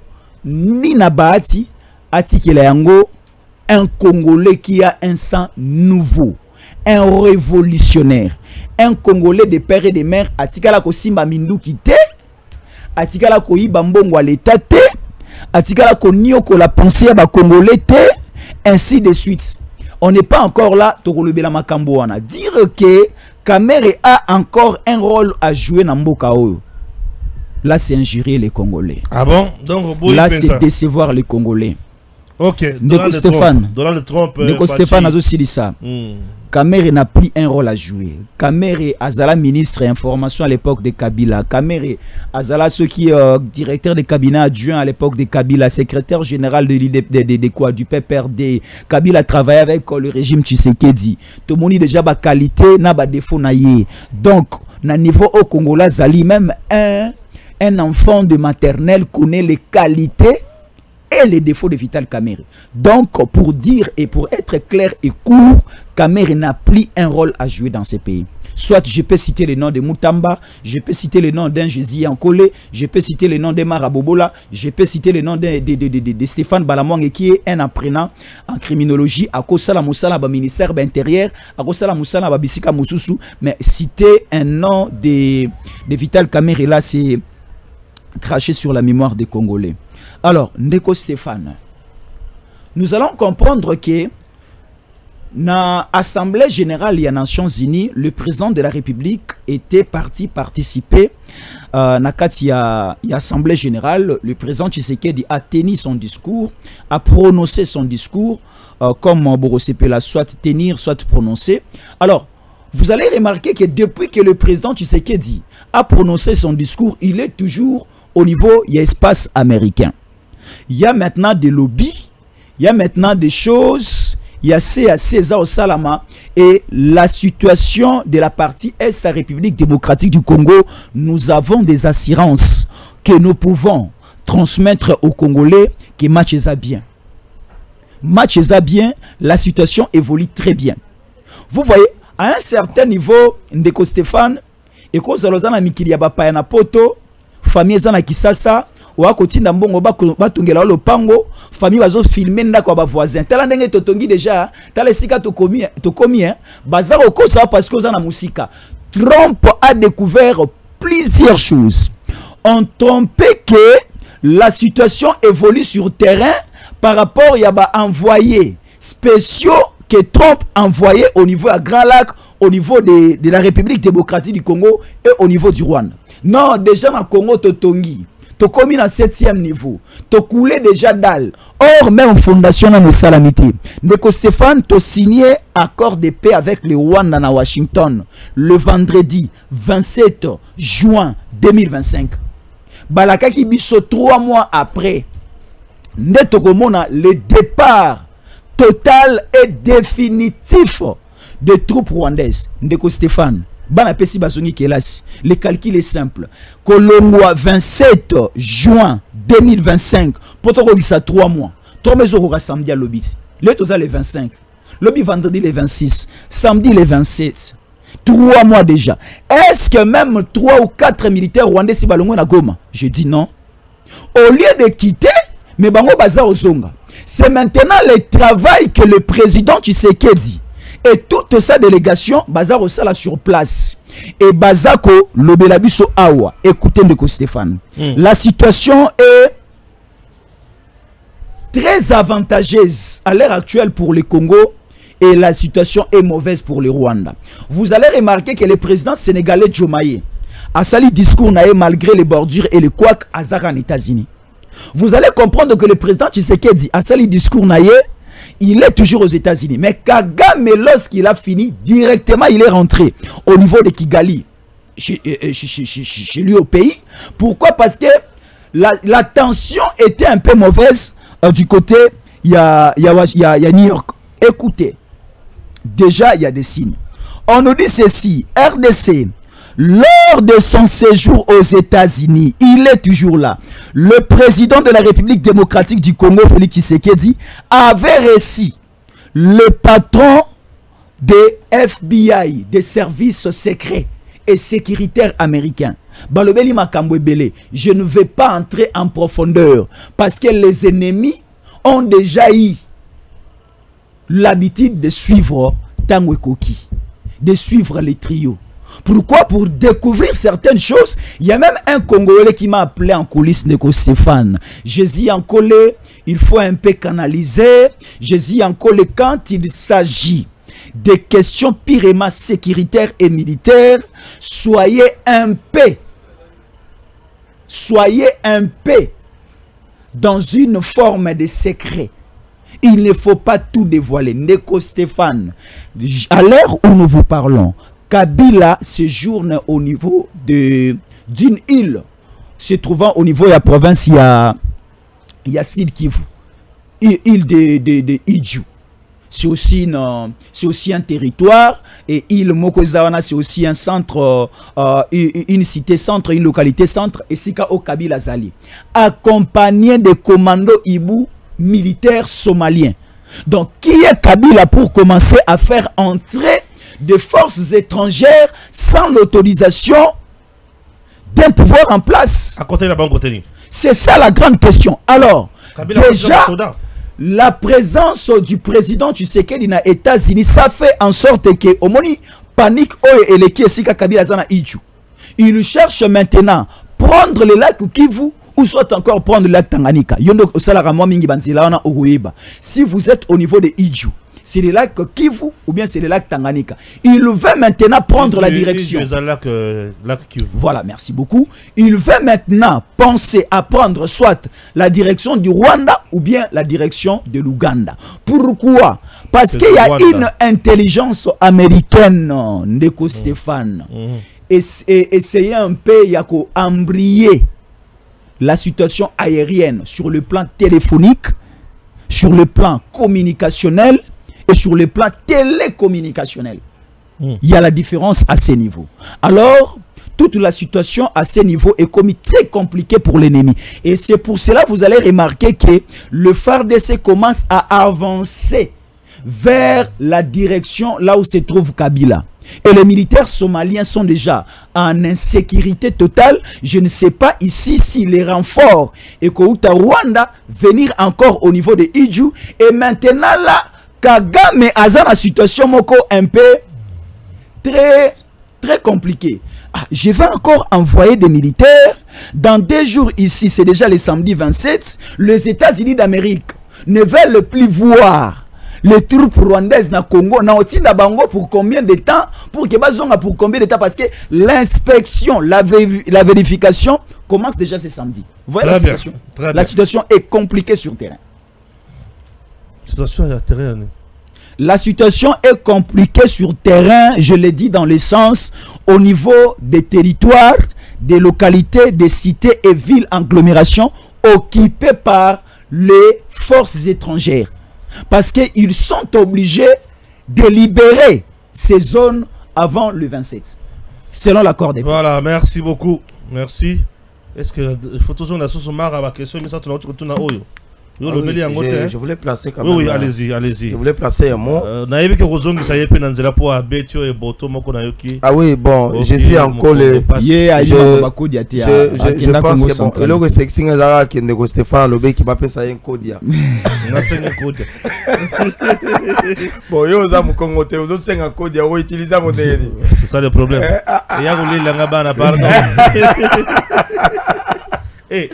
ni na Bahati atikela yango un Congolais qui a un sang nouveau, un révolutionnaire, un Congolais de père et de mère atikala ko simba minduki te, atikala ko yiba mbongo à l'état te, atikala ko nioko la pensée ba Congolais te, ainsi de suite. On n'est pas encore là tokolobela makambo wana. Dire que Kamere a encore un rôle à jouer dans mboka oyo. Là, c'est injurer les Congolais. Ah bon? Donc, là, c'est décevoir les Congolais. Ok. Donald Trump. Stéphane a aussi dit ça. Kamere n'a plus un rôle à jouer. Kamere Azala, ministre et information à l'époque de Kabila. Kamere Azala, ceux qui directeur de cabinet adjoint à l'époque de Kabila, secrétaire général du PPRD. Kabila travaillé avec le régime Tshisekedi. Tout le monde déjà ba qualité, n'a pas défaut naïe. Donc, na niveau au Congolais, Zali même un enfant de maternelle connaît les qualités et les défauts de Vital Kamerhe. Donc, pour dire et pour être clair et court, Kamerhe n'a plus un rôle à jouer dans ce pays. Soit je peux citer le nom de Moutamba, je peux citer le nom d'un Jésus Ankole, je peux citer le nom de Marabobola, je peux citer le nom de Stéphane Balamwang qui est un apprenant en criminologie à Kosala Moussala ba ministère de l'Intérieur, à Kosala Moussala ba Bisika Moussousou, mais citer un nom de Vital Kamerhe là c'est cracher sur la mémoire des Congolais. Alors, Ndeko Stéphane, nous allons comprendre que dans l'Assemblée générale des Nations Unies, le président de la République était parti participer à l'Assemblée générale. Le président Tshisekedi a tenu son discours, a prononcé son discours, comme Borosepela, soit tenir, soit prononcer. Alors, vous allez remarquer que depuis que le président Tshisekedi a prononcé son discours, il est toujours au niveau de l'espace américain. Il y a maintenant des lobbies, il y a maintenant des choses, il y a César Salama et la situation de la partie Est de la République démocratique du Congo, nous avons des assurances que nous pouvons transmettre aux Congolais que match est bien. Match est bien, la situation évolue très bien. Vous voyez, à un certain niveau, Ndeko Stéphane, et quand vous avez mikili ya bapa na poto, famille zana kisasa, wa kotinda mbongo batungela lo pango, famille bazo filmer ndako ba voisin. Tala ndenge totongi déjà, tala sika to komi bazar okosa parce que zana musika. Trump a découvert plusieurs choses. On trompait que la situation évolue sur terrain par rapport à ba envoyés spéciaux que Trump envoyait au niveau à Grand Lac, au niveau de la République démocratique du Congo et au niveau du Rwanda. Non, déjà dans le Congo, Totongi, tu commis dans 7e niveau, tu coulé déjà dalle. Or, même fondation dans le salamité. Ndeko Stéphane, tu signé accord de paix avec le Rwanda à Washington le vendredi 27 juin 2025. balakaki biso 3 mois après nde tokomona le départ total et définitif des troupes rwandaises. Ndeko Stéphane bana pesi basongi kelasi, le calcul est simple. Kolongwa 27 juin 2025 pour ça 3 mois. 3 mois au samedi à lobby. Le toza le 25. Lobby vendredi le 26, samedi le 27. 3 mois déjà. Est-ce que même 3 ou 4 militaires rwandais si balongo na Goma? Je dis non. Au lieu de quitter, mais bango baza ozonga. C'est maintenant le travail que le président Tshisekedi et toute sa délégation baza osala sur place. Et bazako lobelabiso awa. Écoutez Ndeko Stéphane. La situation est très avantageuse à l'heure actuelle pour le Congo et la situation est mauvaise pour le Rwanda. Vous allez remarquer que le président sénégalais Diomaye a sali discours naé malgré les bordures et les couacs à Zara en États-Unis. Vous allez comprendre que le président Tshisekedi a sali discours naé, il est toujours aux États-Unis. Mais Kagame, lorsqu'il a fini, directement il est rentré au niveau de Kigali, chez lui au pays. Pourquoi? Parce que la tension était un peu mauvaise du côté, il y a New York. Écoutez, déjà il y a des signes. On nous dit ceci, RDC, lors de son séjour aux États-Unis, il est toujours là. Le président de la République démocratique du Congo, Félix Tshisekedi, avait reçu le patron des FBI, des services secrets et sécuritaires américains. Balobeli Makambo Ebele, je ne vais pas entrer en profondeur parce que les ennemis ont déjà eu l'habitude de suivre Tango Koki, de suivre les trios. Pourquoi? Pour découvrir certaines choses. Il y a même un Congolais qui m'a appelé en coulisses, Ndeko Stéphane. Jésus en collé, il faut un peu canaliser. Jésus en collé quand il s'agit des questions purement sécuritaires et militaires. Soyez un peu dans une forme de secret. Il ne faut pas tout dévoiler. Ndeko Stéphane, à l'heure où nous vous parlons, Kabila séjourne au niveau d'une île se trouvant au niveau de la province, il y a Sud Kivu, île de Idjou. C'est aussi un territoire, et île Mokozawana c'est aussi un centre, une cité centre, une localité centre, et Sika au Kabila Zali, accompagné de commandos Ibu militaires somaliens. Donc qui est Kabila pour commencer à faire entrer des forces étrangères sans l'autorisation d'un pouvoir en place? C'est ça la grande question. Alors, Kabila déjà, la présence du président Tshisekedi dans les États-Unis, ça fait en sorte que au moni panique et les Kiesika Kabila Zana Idjou. Il cherche maintenant prendre le lac Kivu ou soit encore prendre le lac Tanganyika. Si vous êtes au niveau de Idjou, c'est le lac Kivu ou bien c'est le lac Tanganyika. Il veut maintenant prendre la direction. Voilà, merci beaucoup. Il veut maintenant penser à prendre soit la direction du Rwanda ou bien la direction de l'Ouganda. Pourquoi? Parce qu'il y a une intelligence américaine, Ndeko Stéphane. Essayez un peu d'embrayer la situation aérienne sur le plan téléphonique, sur le plan communicationnel et sur le plan télécommunicationnel. Il y a la différence à ce niveau. Alors, toute la situation à ce niveau est comme très compliquée pour l'ennemi. Et c'est pour cela que vous allez remarquer que le FARDC commence à avancer vers la direction là où se trouve Kabila. Et les militaires somaliens sont déjà en insécurité totale. Je ne sais pas ici si les renforts et Kouta Rwanda venir encore au niveau de Idjou. Et maintenant là, Kagame a une situation moko un peu très compliquée. Je vais encore envoyer des militaires. Dans 2 jours ici, c'est déjà le samedi 27, les États-Unis d'Amérique ne veulent plus voir les troupes rwandaises na Congo. Na otinda bango pour combien de temps? Pour que bazonga pour combien de temps? Parce que l'inspection, la vérification commence déjà ce samedi. Vous voyez la situation? La situation est compliquée sur terrain. La situation est compliquée sur terrain, je l'ai dit dans le sens au niveau des territoires, des localités, des cités et villes agglomérations occupées par les forces étrangères. Parce qu'ils sont obligés de libérer ces zones avant le 27, selon l'accord des Voilà, merci beaucoup. Merci. Est-ce que il faut toujours la sauce marre à la question, mais ça tu n'as oyo. Je voulais placer quand même. Oui, allez-y, allez-y. Je voulais placer un mot. Naïve que Rozongi ça y est penanzela pour abetio et boto moko na yoki. Ah oui, bon, je suis encore le. Je pense que bon, et le sexy ngazara qui nego Stéphane Lobé qui m'a fait ça un codia. Na senga codia. Bon, yo za mu Congo te, yo senga codia, on utilise mon délire. C'est ça le problème. Et ya goli langa bana pardon. Eh,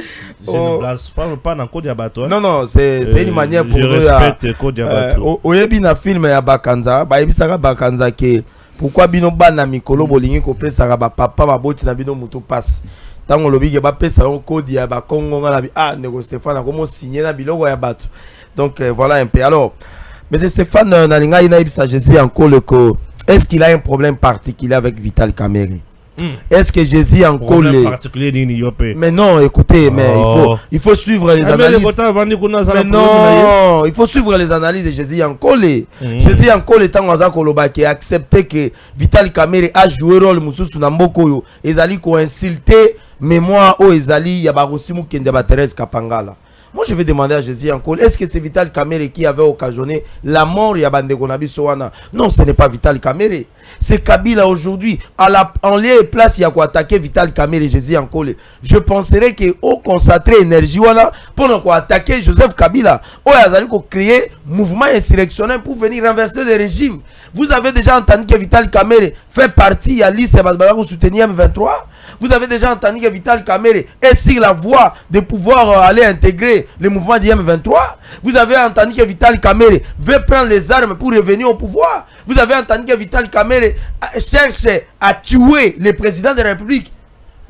je ne blasphème pas dans Code Yabato. Non, non, c'est une manière pour nous. Je respecte Code Yabato. Oyebi na film ya Bakanza, ba yebi saka Bakanza ke pourquoi bino bana mikolo bolingi ko pesa ba papa ba boti na bino mutu passe. Tango lobi ke ba pesa on code ya ba Congo ngala bi nego Stéphane ko mo signer na biloko ya bato. Donc voilà un peu. Alors, mais Stéphane na linga ina ibisa Jésus encore le ko. Est-ce qu'il a un problème particulier avec Vital Kamerhe? Est-ce que Jésus en colle? Mais non, écoutez, mais il faut suivre les analyses. Mais non, il faut suivre les analyses de Jésus en colle. Jésus en colle étant dans un koloba qui a accepté que Vital Kamerhe a joué rôle mususu na mboko ezali ko insulter mémoire o ezali ya barosimu kende ba Thérèse Kapangala. Moi, je vais demander à Jésus encore, est-ce que c'est Vital Kamerhe qui avait occasionné la mort de Bandeko Nabisowana? Non, ce n'est pas Vital Kamerhe. C'est Kabila aujourd'hui. En lieu et place, il y a quoi attaquer Vital Kamerhe, Jésus encore. Je penserais qu'au consacrer énergie pour attaquer Joseph Kabila, il y a créer mouvement insurrectionnel pour venir renverser le régime. Vous avez déjà entendu que Vital Kamerhe fait partie de la liste de soutenir M23? Vous avez déjà entendu que Vital Kamerhe est sur la voie de pouvoir aller intégrer le mouvement du M23. Vous avez entendu que Vital Kamerhe veut prendre les armes pour revenir au pouvoir. Vous avez entendu que Vital Kamerhe cherche à tuer le président de la République.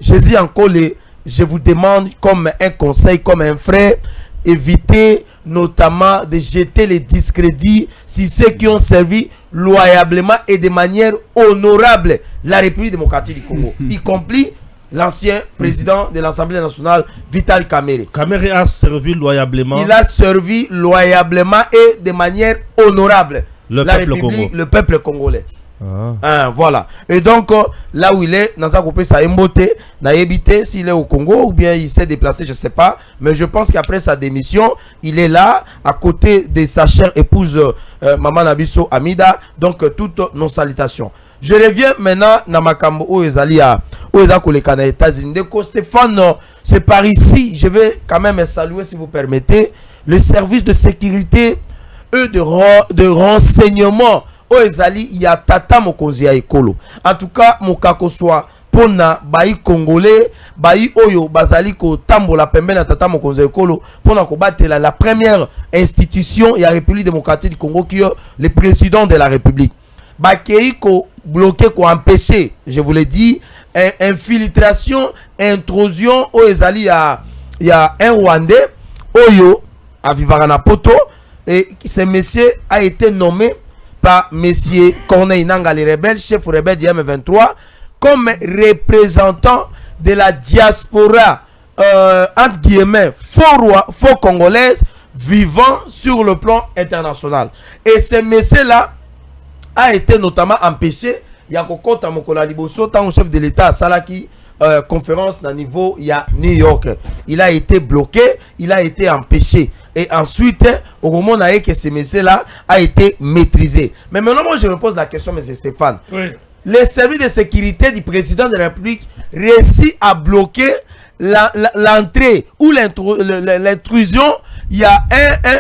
Jésus en collé, je vous demande comme un conseil, comme un frère, évitez notamment de jeter les discrédits sur ceux qui ont servi loyalement et de manière honorable la République démocratique du Congo, y compris l'ancien président de l'Assemblée nationale, Vital Kamerhe. Kamerhe a servi loyalement. Il a servi loyalement et de manière honorable le peuple congolais. Voilà. Et donc, là où il est, dans un groupe, ça a émoté, n'a évité s'il est au Congo ou bien il s'est déplacé, je ne sais pas. Mais je pense qu'après sa démission, il est là, à côté de sa chère épouse, Maman Nabiso Amida. Donc, toutes nos salutations. Je reviens maintenant dans Makambo où Ezali a aux États-Unis. De Stéphane, c'est par ici. Je vais quand même saluer, si vous permettez, le service de sécurité et de renseignement. Ezali il y a tata mokonzi ya ekolo. En tout cas mokako soit pona bayi congolais bayi oyo bazali ko tambola pembe na tata mokonzi ya ekolo pona ko batela la première institution ya République démocratique du Congo qui est le président de la République. Bakei ko bloquer, ko empêcher, je vous l'ai dit, infiltration, intrusion o ezali il y a un Rwandais oyo à Vivarana Poto et ce monsieur a été nommé par Monsieur Corneille Nangaa, les rebelles, chef rebelle du M23, comme représentant de la diaspora, entre guillemets, faux congolaise, vivant sur le plan international. Et ce monsieur-là a été notamment empêché. Il y a Kokota Mokola Liboso, tant chef de l'État à Salaki, conférence à niveau, il y a New York. Il a été bloqué, il a été empêché. Et ensuite, au moment où ce monsieur-là a été maîtrisé. Mais maintenant, moi, je me pose la question, M. Stéphane. Oui. Les services de sécurité du président de la République réussit à bloquer l'entrée ou l'intrusion. Il y a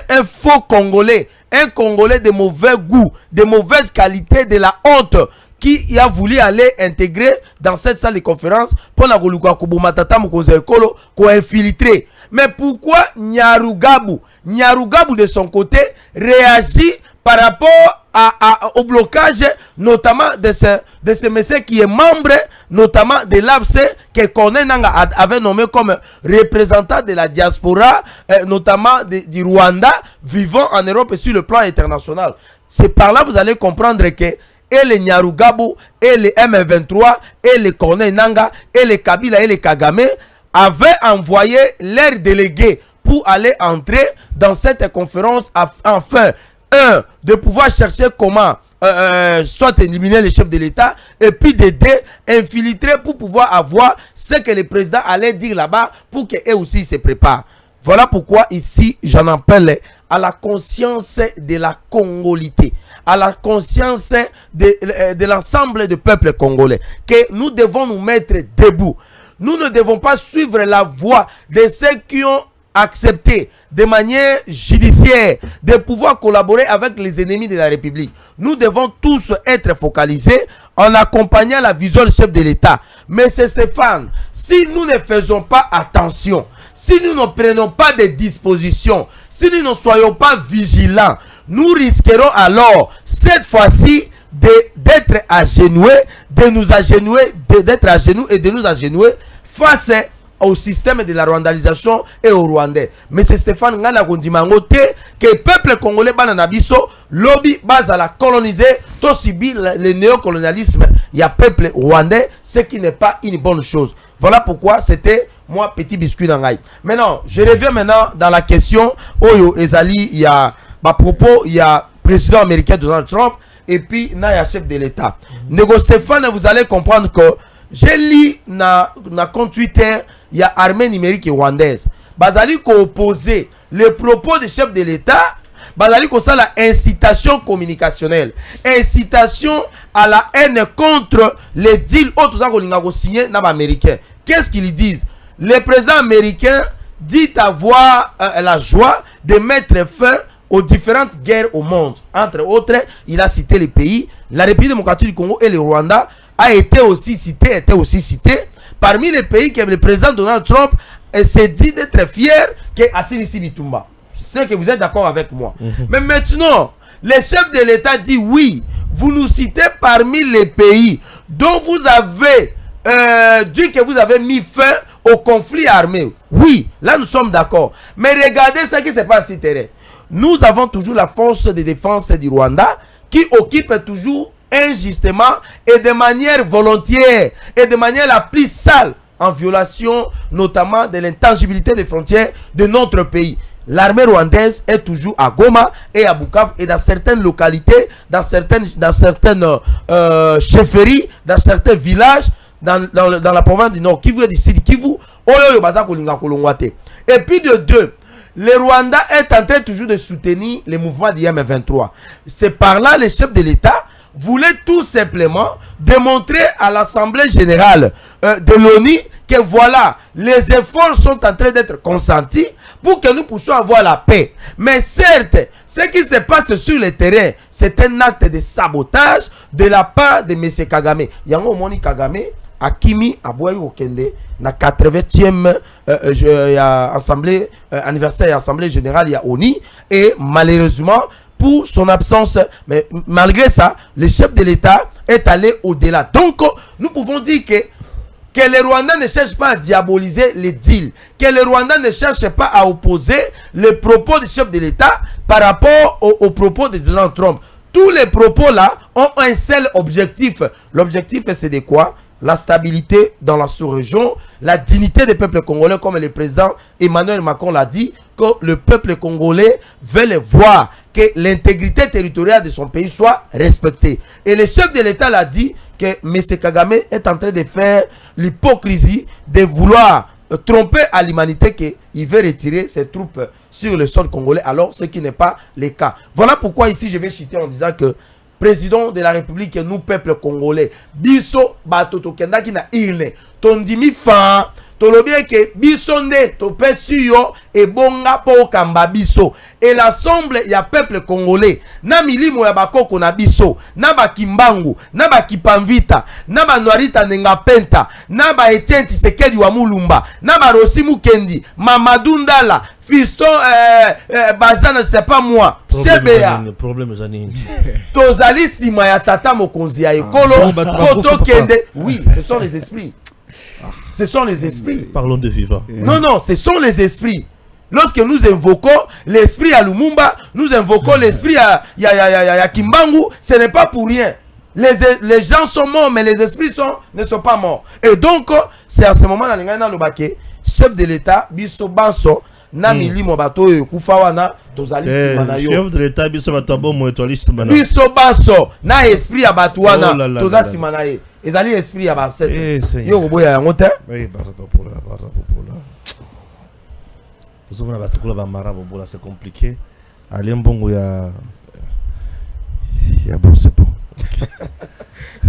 un faux Congolais, un Congolais de mauvais goût, de mauvaise qualité, de la honte, qui a voulu aller intégrer dans cette salle de conférence pour la infiltrer. Mais pourquoi Nyarugabu de son côté réagit par rapport au blocage notamment de ce monsieur qui est membre notamment de l'AFC que Corneille Nangaa avait nommé comme représentant de la diaspora notamment du Rwanda vivant en Europe et sur le plan international. C'est par là que vous allez comprendre que et les Nyarugabo, et les M23, et les Corneille Nanga, et les Kabila, et les Kagame avaient envoyé leurs délégués pour aller entrer dans cette conférence afin, de pouvoir chercher comment soit éliminer les chefs de l'État et puis d'aider, infiltrer pour pouvoir avoir ce que le président allait dire là-bas pour qu'eux aussi se préparent. Voilà pourquoi ici j'en appelle à la conscience de la congolité, à la conscience de l'ensemble du peuple congolais, que nous devons nous mettre debout. Nous ne devons pas suivre la voie de ceux qui ont accepté de manière judiciaire de pouvoir collaborer avec les ennemis de la République. Nous devons tous être focalisés en accompagnant la vision du chef de l'État. Mais c'est Stéphane, si nous ne faisons pas attention, si nous ne prenons pas de dispositions, si nous ne soyons pas vigilants, nous risquerons alors cette fois-ci d'être agenoués, de nous agenouer, d'être à genoux et de nous agenouer face au système de la rwandalisation et au Rwandais. Mais c'est Stéphane Ngana Kondimangote que le peuple congolais Bananabiso, lobby base à la coloniser, tout subit le néocolonialisme. Il y a peuple rwandais, ce qui n'est pas une bonne chose. Voilà pourquoi c'était moi petit biscuit d'Angaï. Maintenant, je reviens maintenant dans la question Oyo Ezali, il y a à propos, il y a président américain Donald Trump et puis il y a chef de l'État. Nego Stéphane, vous allez comprendre que j'ai lu na compte Twitter, il y a armée numérique rwandaise. Bazali ko opposer les propos du chef de l'État, bazali ko ça la incitation communicationnelle, incitation à la haine contre les deals autres ko signé na américain. Qu'est-ce qu'ils disent? Le président américain dit avoir la joie de mettre fin aux différentes guerres au monde. Entre autres, il a cité les pays, la République démocratique du Congo et le Rwanda a été aussi cité, parmi les pays que le président Donald Trump s'est dit d'être fier que Assisi Bitumba. Je sais que vous êtes d'accord avec moi. Mais maintenant, le chef de l'État dit oui, vous nous citez parmi les pays dont vous avez dit que vous avez mis fin au conflit armé. Oui, là nous sommes d'accord. Mais regardez ce qui se passe sur le terrain. Nous avons toujours la force de défense du Rwanda qui occupe toujours injustement et de manière volontaire et de manière la plus sale en violation notamment de l'intangibilité des frontières de notre pays. L'armée rwandaise est toujours à Goma et à Bukavu et dans certaines localités, dans certaines chefferies, dans certains villages dans la province du Nord Kivu et du Sud Kivu. Et puis de deux, le Rwanda est en train toujours de soutenir les mouvements du M23. C'est par là le chef de l'État voulait tout simplement démontrer à l'Assemblée générale de l'ONU que voilà, les efforts sont en train d'être consentis pour que nous puissions avoir la paix. Mais certes, ce qui se passe sur le terrain, c'est un acte de sabotage de la part de M. Kagame. Yango Moni Kagame, Akimi Aboye Okende, na 80e assemblée anniversaire et assemblée générale, il y a ONU, et malheureusement, pour son absence, mais malgré ça, le chef de l'État est allé au-delà. Donc, nous pouvons dire que les Rwandais ne cherchent pas à diaboliser les deals, que les Rwandais ne cherchent pas à opposer les propos du chef de l'État par rapport aux propos de Donald Trump. Tous les propos là ont un seul objectif. L'objectif, c'est de quoi? La stabilité dans la sous-région, la dignité des peuples congolais, comme le président Emmanuel Macron l'a dit, que le peuple congolais veut voir que l'intégrité territoriale de son pays soit respectée. Et le chef de l'État l'a dit que M. Kagame est en train de faire l'hypocrisie de vouloir tromper à l'humanité qu'il veut retirer ses troupes sur le sol congolais, alors ce qui n'est pas le cas. Voilà pourquoi ici je vais citer en disant que président de la République, nous, peuple congolais, biso, batoto kenda ki na irne, tondimi fa, tolobie ke biso nde, tope suyo, e bonga po kamba biso. Et l'ensemble, ya peuple congolais, na milimo ya bakoko na biso, na ba kimbangu, na ba kipamvita, na ba Noirita Nenga Penta, na ba Etienne Tshisekedi wa Mulumba, na ba Rossi Mukendi, Mamadou Ndala, Fiston, Bazana, c'est pas moi. Chebea. Tozali sima ya tata mokonzi ya ekolo. Poto kende. Oui, ce sont les esprits. Ce sont les esprits. Parlons de vivant. Non, non, ce sont les esprits. Lorsque nous invoquons l'esprit à Lumumba, nous invoquons l'esprit à Kimbangu, ce n'est pas pour rien. Les gens sont morts, mais les esprits ne sont pas morts. Et donc, c'est à ce moment là le chef de l'État, biso banso, na milimo bato kufawana, tozali simanayo. Chef de l'État, biso bato bon étoiliste bana. Biso banso, na esprit ya batuana, toza simanaye. Ezali esprit ya baset. Yo boya yango te. Oui, barapopola. Vous avez batukula ba marabobola, c'est compliqué. Allez mbongo ya bon, c'est bon.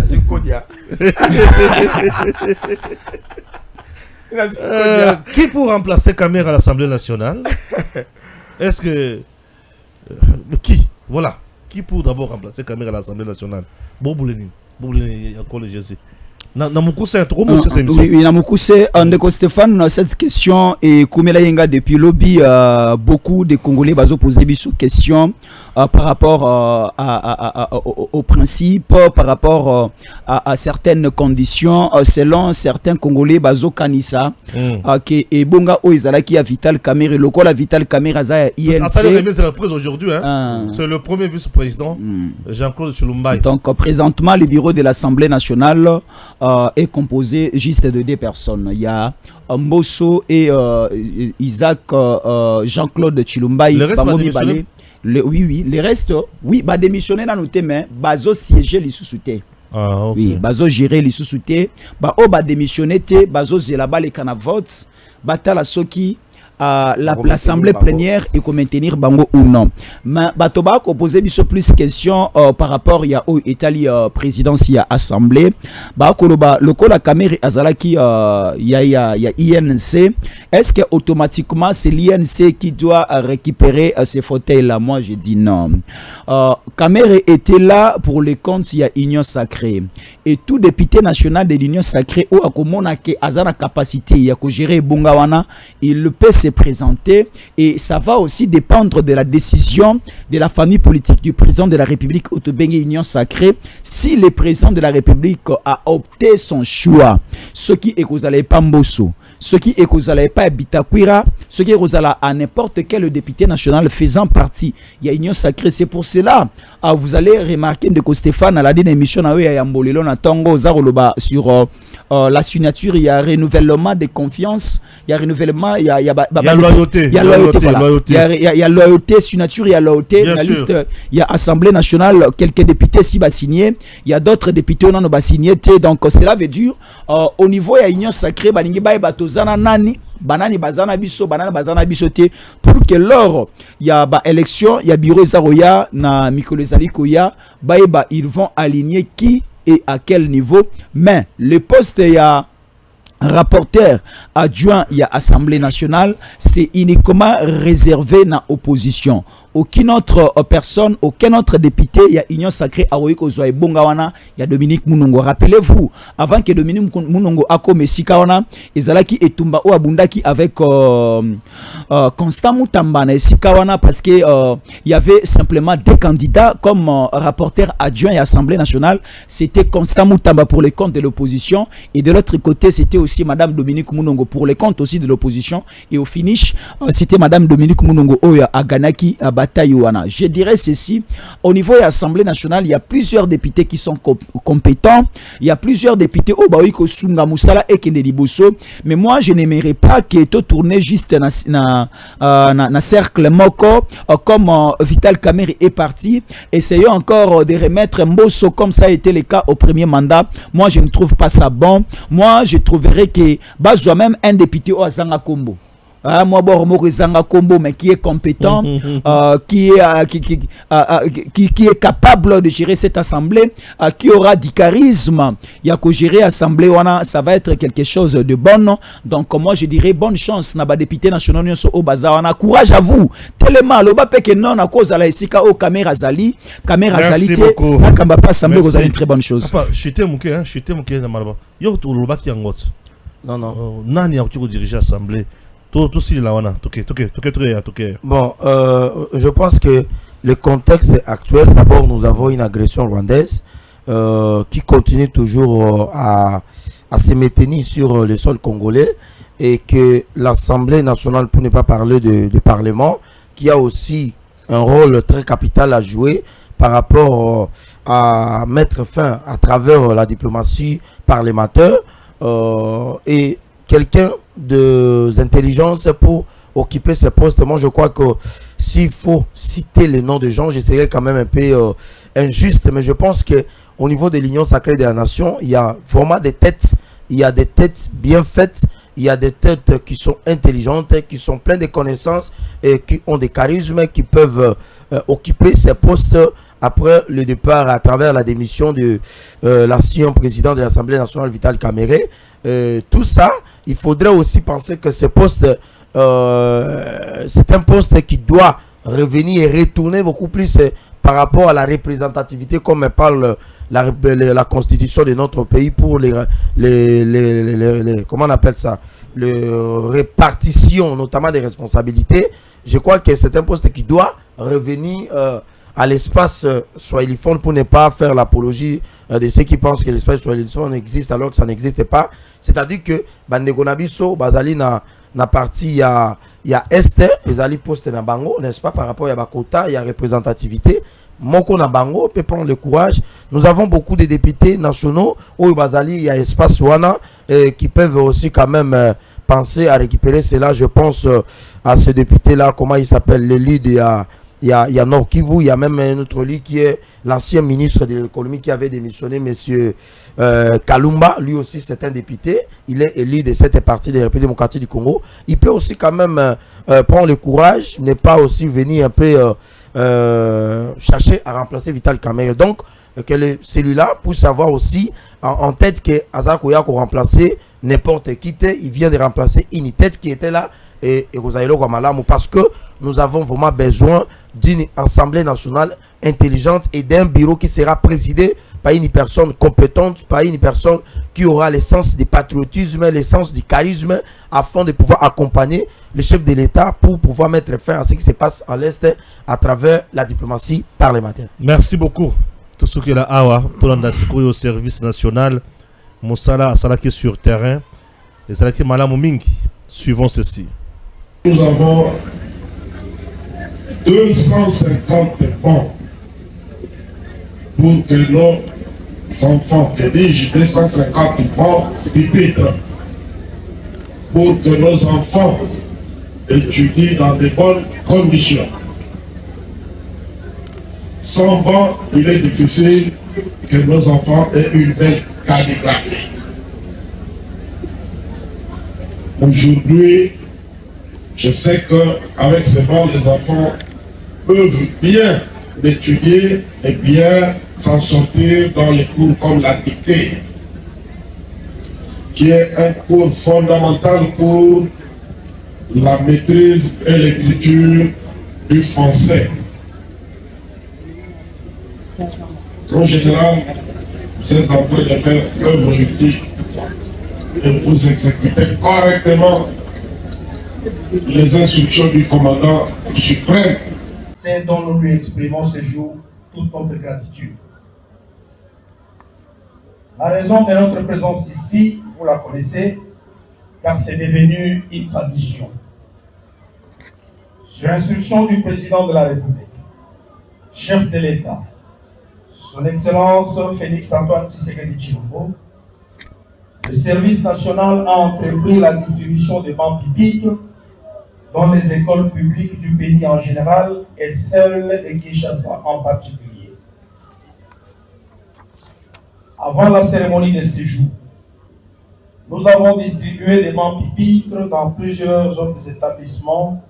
C'est Kodia. Qui pour remplacer Kamer à l'Assemblée nationale? Est-ce que... qui? Voilà. Qui pour d'abord remplacer Kamer à l'Assemblée nationale? Bobouleni, il y a quoi le GC? Oui, Namoukoussé, Ndeko Stéphane, cette question et Koumela Yenga depuis lobby, beaucoup de Congolais ont posé des questions par rapport aux principes, par rapport à certaines conditions, selon certains Congolais, Bazo Kanissa, qui est Bonga Oizala qui a Vital Kamerhe, le col à Vital Kamerhe, c'est INC. C'est la prise aujourd'hui, c'est le premier vice-président, Jean-Claude Chilumbaï. Donc, présentement, le bureau de l'Assemblée nationale est composé juste de 2 personnes. Il y a Mbosso et Isaac Jean-Claude Chilumbaï. Le reste oui, les restes, oui, bah démissionner dans nos thèmes, bazo siéger les sous-soutés. Ah, okay. Oui, bazo gérer les sous-soutés. Bah oh, bah démissionner, bazo zélaba les canavotes, batala soki. L'assemblée plénière et qu'on maintenir bango ou non. Mais Batoba a posé plus questions par rapport à l'Italie présidence y a assemblée. Le col à Kamerhe Azalaki y a INC. Est-ce que automatiquement c'est l'INC qui doit récupérer ces fauteuils là? Moi je dis non. Kamerhe était là pour les comptes il y a Union Sacrée et tout député national de l'Union Sacrée ou akomona ke azana capacité y a ko gérer Bungawana, il peut se présenter et ça va aussi dépendre de la décision de la famille politique du président de la République Otobengue Union Sacrée. Si le président de la République a opté son choix, ce qui est que vous pas Mbosso, ce qui est que vous n'allez pas Bitakwira, ce qui est que vous allez à n'importe quel député national faisant partie, il y a Union Sacrée. C'est pour cela vous allez remarquer que Stéphane a la dernière émission sur la signature, il y a renouvellement de confiance, il y a renouvellement, il y a loyauté. Il y a loyauté, voilà. Il y a loyauté, signature, il y a loyauté. La liste, il y a Assemblée nationale, quelques députés ici va signer. Il y a d'autres députés qui va signer. Donc cela veut dire, au niveau de l'Union Sacrée, baningi ba batozana nani, banani bazana biso, banana bazana bisoté, pour que lors il y a élection, il y a bureau Zaroya, na Mikolo Zalikoya, ils vont aligner qui et à quel niveau. Mais le poste, il y a rapporteur adjoint, il y a Assemblée nationale, c'est uniquement réservé dans l'opposition. Aucune autre personne, aucun autre député, il y a Union Sacrée à Oikozoa et Bongawana, il y a Dominique Mounongo. Rappelez-vous, avant que Dominique Mounongo akome Sikawana, Ezalaki et Tumba ou Abundaki avec Constant Moutamba et Sikawana parce que il y avait simplement 2 candidats comme rapporteur adjoint et Assemblée nationale. C'était Constant Moutamba pour les comptes de l'opposition et de l'autre côté, c'était aussi Madame Dominique Mounongo pour les comptes aussi de l'opposition. Et au finish, c'était Madame Dominique Mounongo Oya Aganaki Batayouana. Je dirais ceci, au niveau de l'Assemblée nationale, il y a plusieurs députés qui sont compétents, il y a plusieurs députés au Baoiko Sunga Moussala et Kendeliboso, mais moi je n'aimerais pas que tout tourne juste dans cercle moko comme Vital Kamerhe est parti. Essayons encore de remettre Mbosso comme ça a été le cas au premier mandat. Moi je ne trouve pas ça bon. Moi je trouverais que Bazwa même un député au Azanga Kombo. Moi, Kombo, mais qui est compétent, qui est capable de gérer cette assemblée, qui aura du charisme. Il y a que gérer l'assemblée, ça va être quelque chose de bon. Donc, moi, je dirais bonne chance, n'a pas député national au bazar. Courage à vous. Tellement, le bas que non, à cause de la SIKA au Kamera Zali, la Kamba pas assemblée, vous avez une très bonne chose. J'étais mouké, dans Malaba. Yo, tout le bas qui en gote. Non. Nani a dirigé l'assemblée. Bon, je pense que le contexte actuel, d'abord nous avons une agression rwandaise qui continue toujours à se maintenir sur le sol congolais et que l'Assemblée nationale, pour ne pas parler du Parlement, qui a aussi un rôle très capital à jouer par rapport à mettre fin à travers la parlementaire et quelqu'un d'intelligence pour occuper ces postes. Moi, je crois que s'il faut citer les noms de gens, j'essaierai quand même un peu injuste, mais je pense que au niveau de l'Union sacrée de la nation, il y a vraiment des têtes, il y a des têtes bien faites, il y a des têtes qui sont intelligentes, qui sont pleines de connaissances et qui ont des charismes, qui peuvent occuper ces postes après le départ à travers la démission de l'ancien président de l'Assemblée nationale, Vital Kamerhe. Tout ça, il faudrait aussi penser que ces postes, c'est un poste qui doit revenir et retourner beaucoup plus par rapport à la représentativité, comme parle la constitution de notre pays pour comment on appelle ça, répartition notamment des responsabilités. Je crois que c'est un poste qui doit revenir à l'espace swahiliphone pour ne pas faire l'apologie de ceux qui pensent que l'espace swahiliphone existe alors que ça n'existe pas. C'est-à-dire que Bandegonabiso, Bazali na partie, il y a Est, les alliés postent na bango, n'est-ce pas, par rapport à Bakota, il y a représentativité. Moko na bango peut prendre le courage. Nous avons beaucoup de députés nationaux où Bazali, il y a espace Wana qui peuvent aussi quand même penser à récupérer cela. Je pense à ce député-là, comment il s'appelle, le lead, il y a Nord Kivu, il y a même un autre lit qui est l'ancien ministre de l'économie qui avait démissionné, M. Kalumba. Lui aussi, c'est un député. Il est élu de cette partie de la République démocratique du Congo. Il peut aussi quand même prendre le courage, ne pas aussi venir un peu chercher à remplacer Vital Kamerhe. Donc, que celui-là puisse avoir aussi en tête que Azakoya a remplacé n'importe qui. Il vient de remplacer une tête qui était là. Et Rosaïlo Guamalamu, parce que nous avons vraiment besoin d'une assemblée nationale intelligente et d'un bureau qui sera présidé par une personne compétente, par une personne qui aura le sens du patriotisme, le sens du charisme, afin de pouvoir accompagner le chef de l'État pour pouvoir mettre fin à ce qui se passe à l'Est à travers la diplomatie parlementaire. Merci beaucoup. Tout ce qui est là, tout le monde au service national, Moussala, Salaki sur terrain, et Salaki Malamu Mingi. Suivons ceci. Nous avons 250 bancs pour que nos enfants, que dis-je, 250 bancs pupitres pour que nos enfants étudient dans de bonnes conditions. Sans bancs, il est difficile que nos enfants aient une belle calligraphie. Aujourd'hui, je sais qu'avec ces bancs, les enfants peuvent bien étudier et bien s'en sortir dans les cours comme la dictée, qui est un cours fondamental pour la maîtrise et l'écriture du français. En général, vous êtes en train de faire œuvre utile et vous exécutez correctement les instructions du commandant suprême. C'est dont nous lui exprimons ce jour toute notre gratitude. La raison de notre présence ici, vous la connaissez, car c'est devenu une tradition. Sur instruction du président de la République, chef de l'État, son Excellence Félix-Antoine Tshisekedi Tshilombo, le service national a entrepris la distribution des bancs pupitres dans les écoles publiques du pays en général et celles de Kinshasa en particulier. Avant la cérémonie de séjour, nous avons distribué des bancs pupitres dans plusieurs autres établissements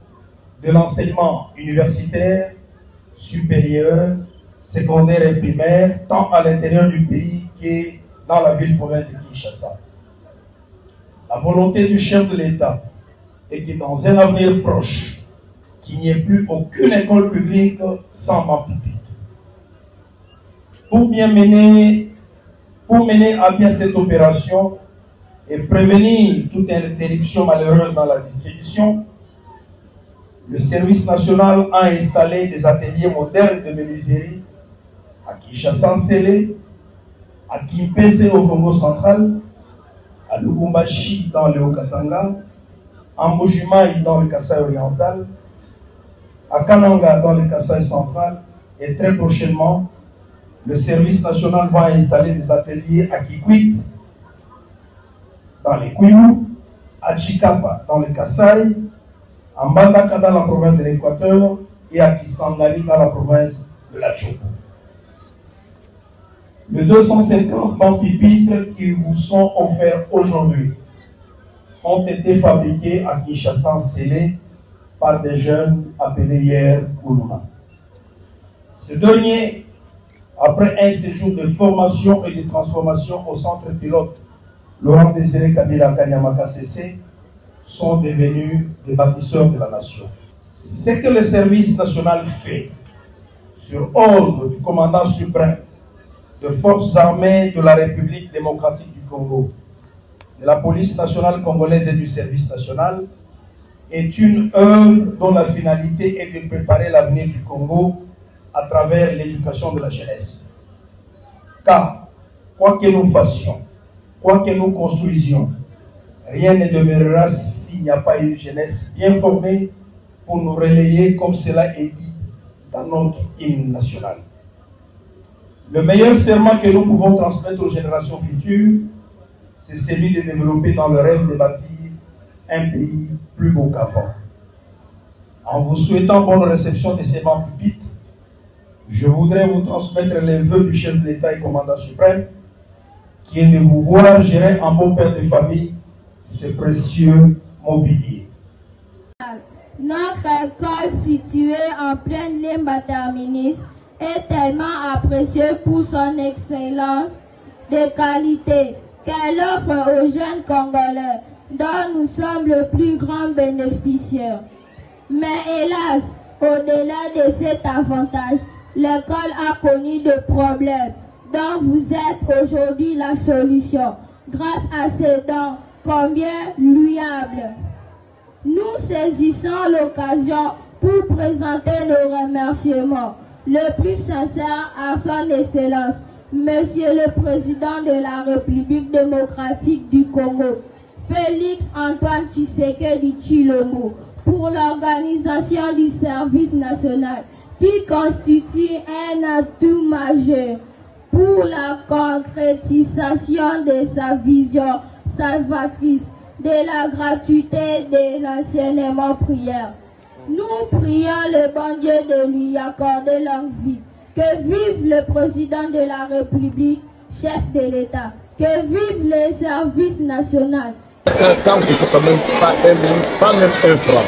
de l'enseignement universitaire, supérieur, secondaire et primaire, tant à l'intérieur du pays que dans la ville-province de Kinshasa. La volonté du chef de l'État est que dans un avenir proche, qu'il n'y ait plus aucune école publique sans banc pupitre. Pour mener à bien cette opération et prévenir toute interruption malheureuse dans la distribution, le service national a installé des ateliers modernes de menuiserie à Kinshasa-Nsele, à Kimpese au Congo central, à Lubumbashi dans le Haut-Katanga, à Mbujimayi dans le Kasaï oriental, à Kananga dans le Kasaï central Et très prochainement, le service national va installer des ateliers à Kikwit, dans les Kwilu, à Chikapa, dans le Kasaï, à Mbandaka, dans la province de l'Équateur, et à Kisangani, dans la province de la Tchoko. Les 250 bancs pupitres qui vous sont offerts aujourd'hui ont été fabriqués à Kinshasa, scellés par des jeunes appelés hier Koulouna. Ce dernier, après un séjour de formation et de transformation au centre pilote Laurent Désiré Kabila Kanyamaka CC, sont devenus des bâtisseurs de la nation. Ce que le service national fait, sur ordre du commandant suprême des forces armées de la République démocratique du Congo, de la police nationale congolaise et du service national, est une œuvre dont la finalité est de préparer l'avenir du Congo à travers l'éducation de la jeunesse. Car, quoi que nous fassions, quoi que nous construisions, rien ne demeurera s'il n'y a pas une jeunesse bien formée pour nous relayer comme cela est dit dans notre hymne national. Le meilleur serment que nous pouvons transmettre aux générations futures, c'est celui de développer dans le rêve de bâtir un pays plus beau qu'avant. En vous souhaitant bonne réception de ces bancs pupitres, je voudrais vous transmettre les vœux du chef de l'État et commandant suprême, qui est de vous voir gérer en bon père de famille ce précieux mobilier. Notre école située en pleine Limba Terminus est tellement appréciée pour son excellence de qualité qu'elle offre aux jeunes Congolais dont nous sommes le plus grand bénéficiaire. Mais hélas, au-delà de cet avantage, l'école a connu des problèmes dont vous êtes aujourd'hui la solution grâce à ces dons combien louables. Nous saisissons l'occasion pour présenter nos remerciements le plus sincère à son excellence, Monsieur le Président de la République démocratique du Congo, Félix Antoine Tshisekedi Tshilombo, pour l'organisation du service national qui constitue un atout majeur pour la concrétisation de sa vision salvatrice de la gratuité de l'enseignement prière. Nous prions le bon Dieu de lui accorder longue vie. Que vive le président de la République, chef de l'État. Que vive le service national. Sans que ce soit même pas même un franc.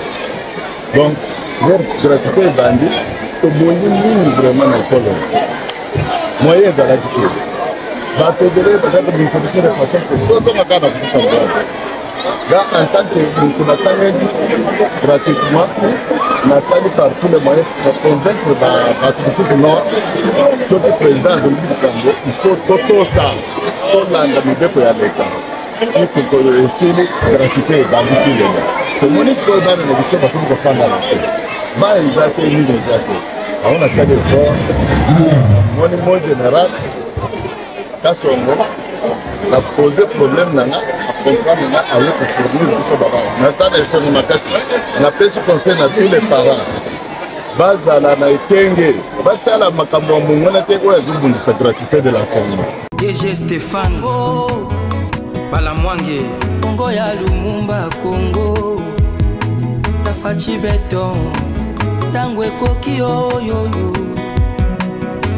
Donc, leur gratuité est bandit. Tout le monde vraiment dans l'école. Moyen à la vie. Bateau de l'air, parce que nous sommes de façon que nous sommes à Ghana pour tout là, en tant que nous avons gratuitement, nous saluons par tous les moyens pour convaincre parce que sinon, ce qui est président du Congo, il faut tout ça, tout l'endamité pour y aller. Et pour aussi la gratuité est bandit. Le ministre de la Nation va tout faire dans la scène. Mais ils ont été mis les actes. On a fait des efforts. Mon général, Kassongo, a posé problème dans la comprendre à l'autre fournir ce baba. On a fait ce conseil à tous les parents. Bazala na Ikenge, batala makambo mungona te oya zumbu sa gratuité de l'enseignement. DG Stéphane Balamwange, Congo ya Lumumba Congo, Tafachi Beton, Tango ekoki oyo yo,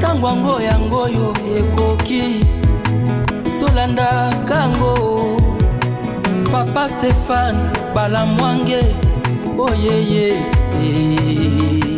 Tango ango yango yo ekoki, Tolanda Kango, Papa Stéphane Balamwange, oh yeah yeah.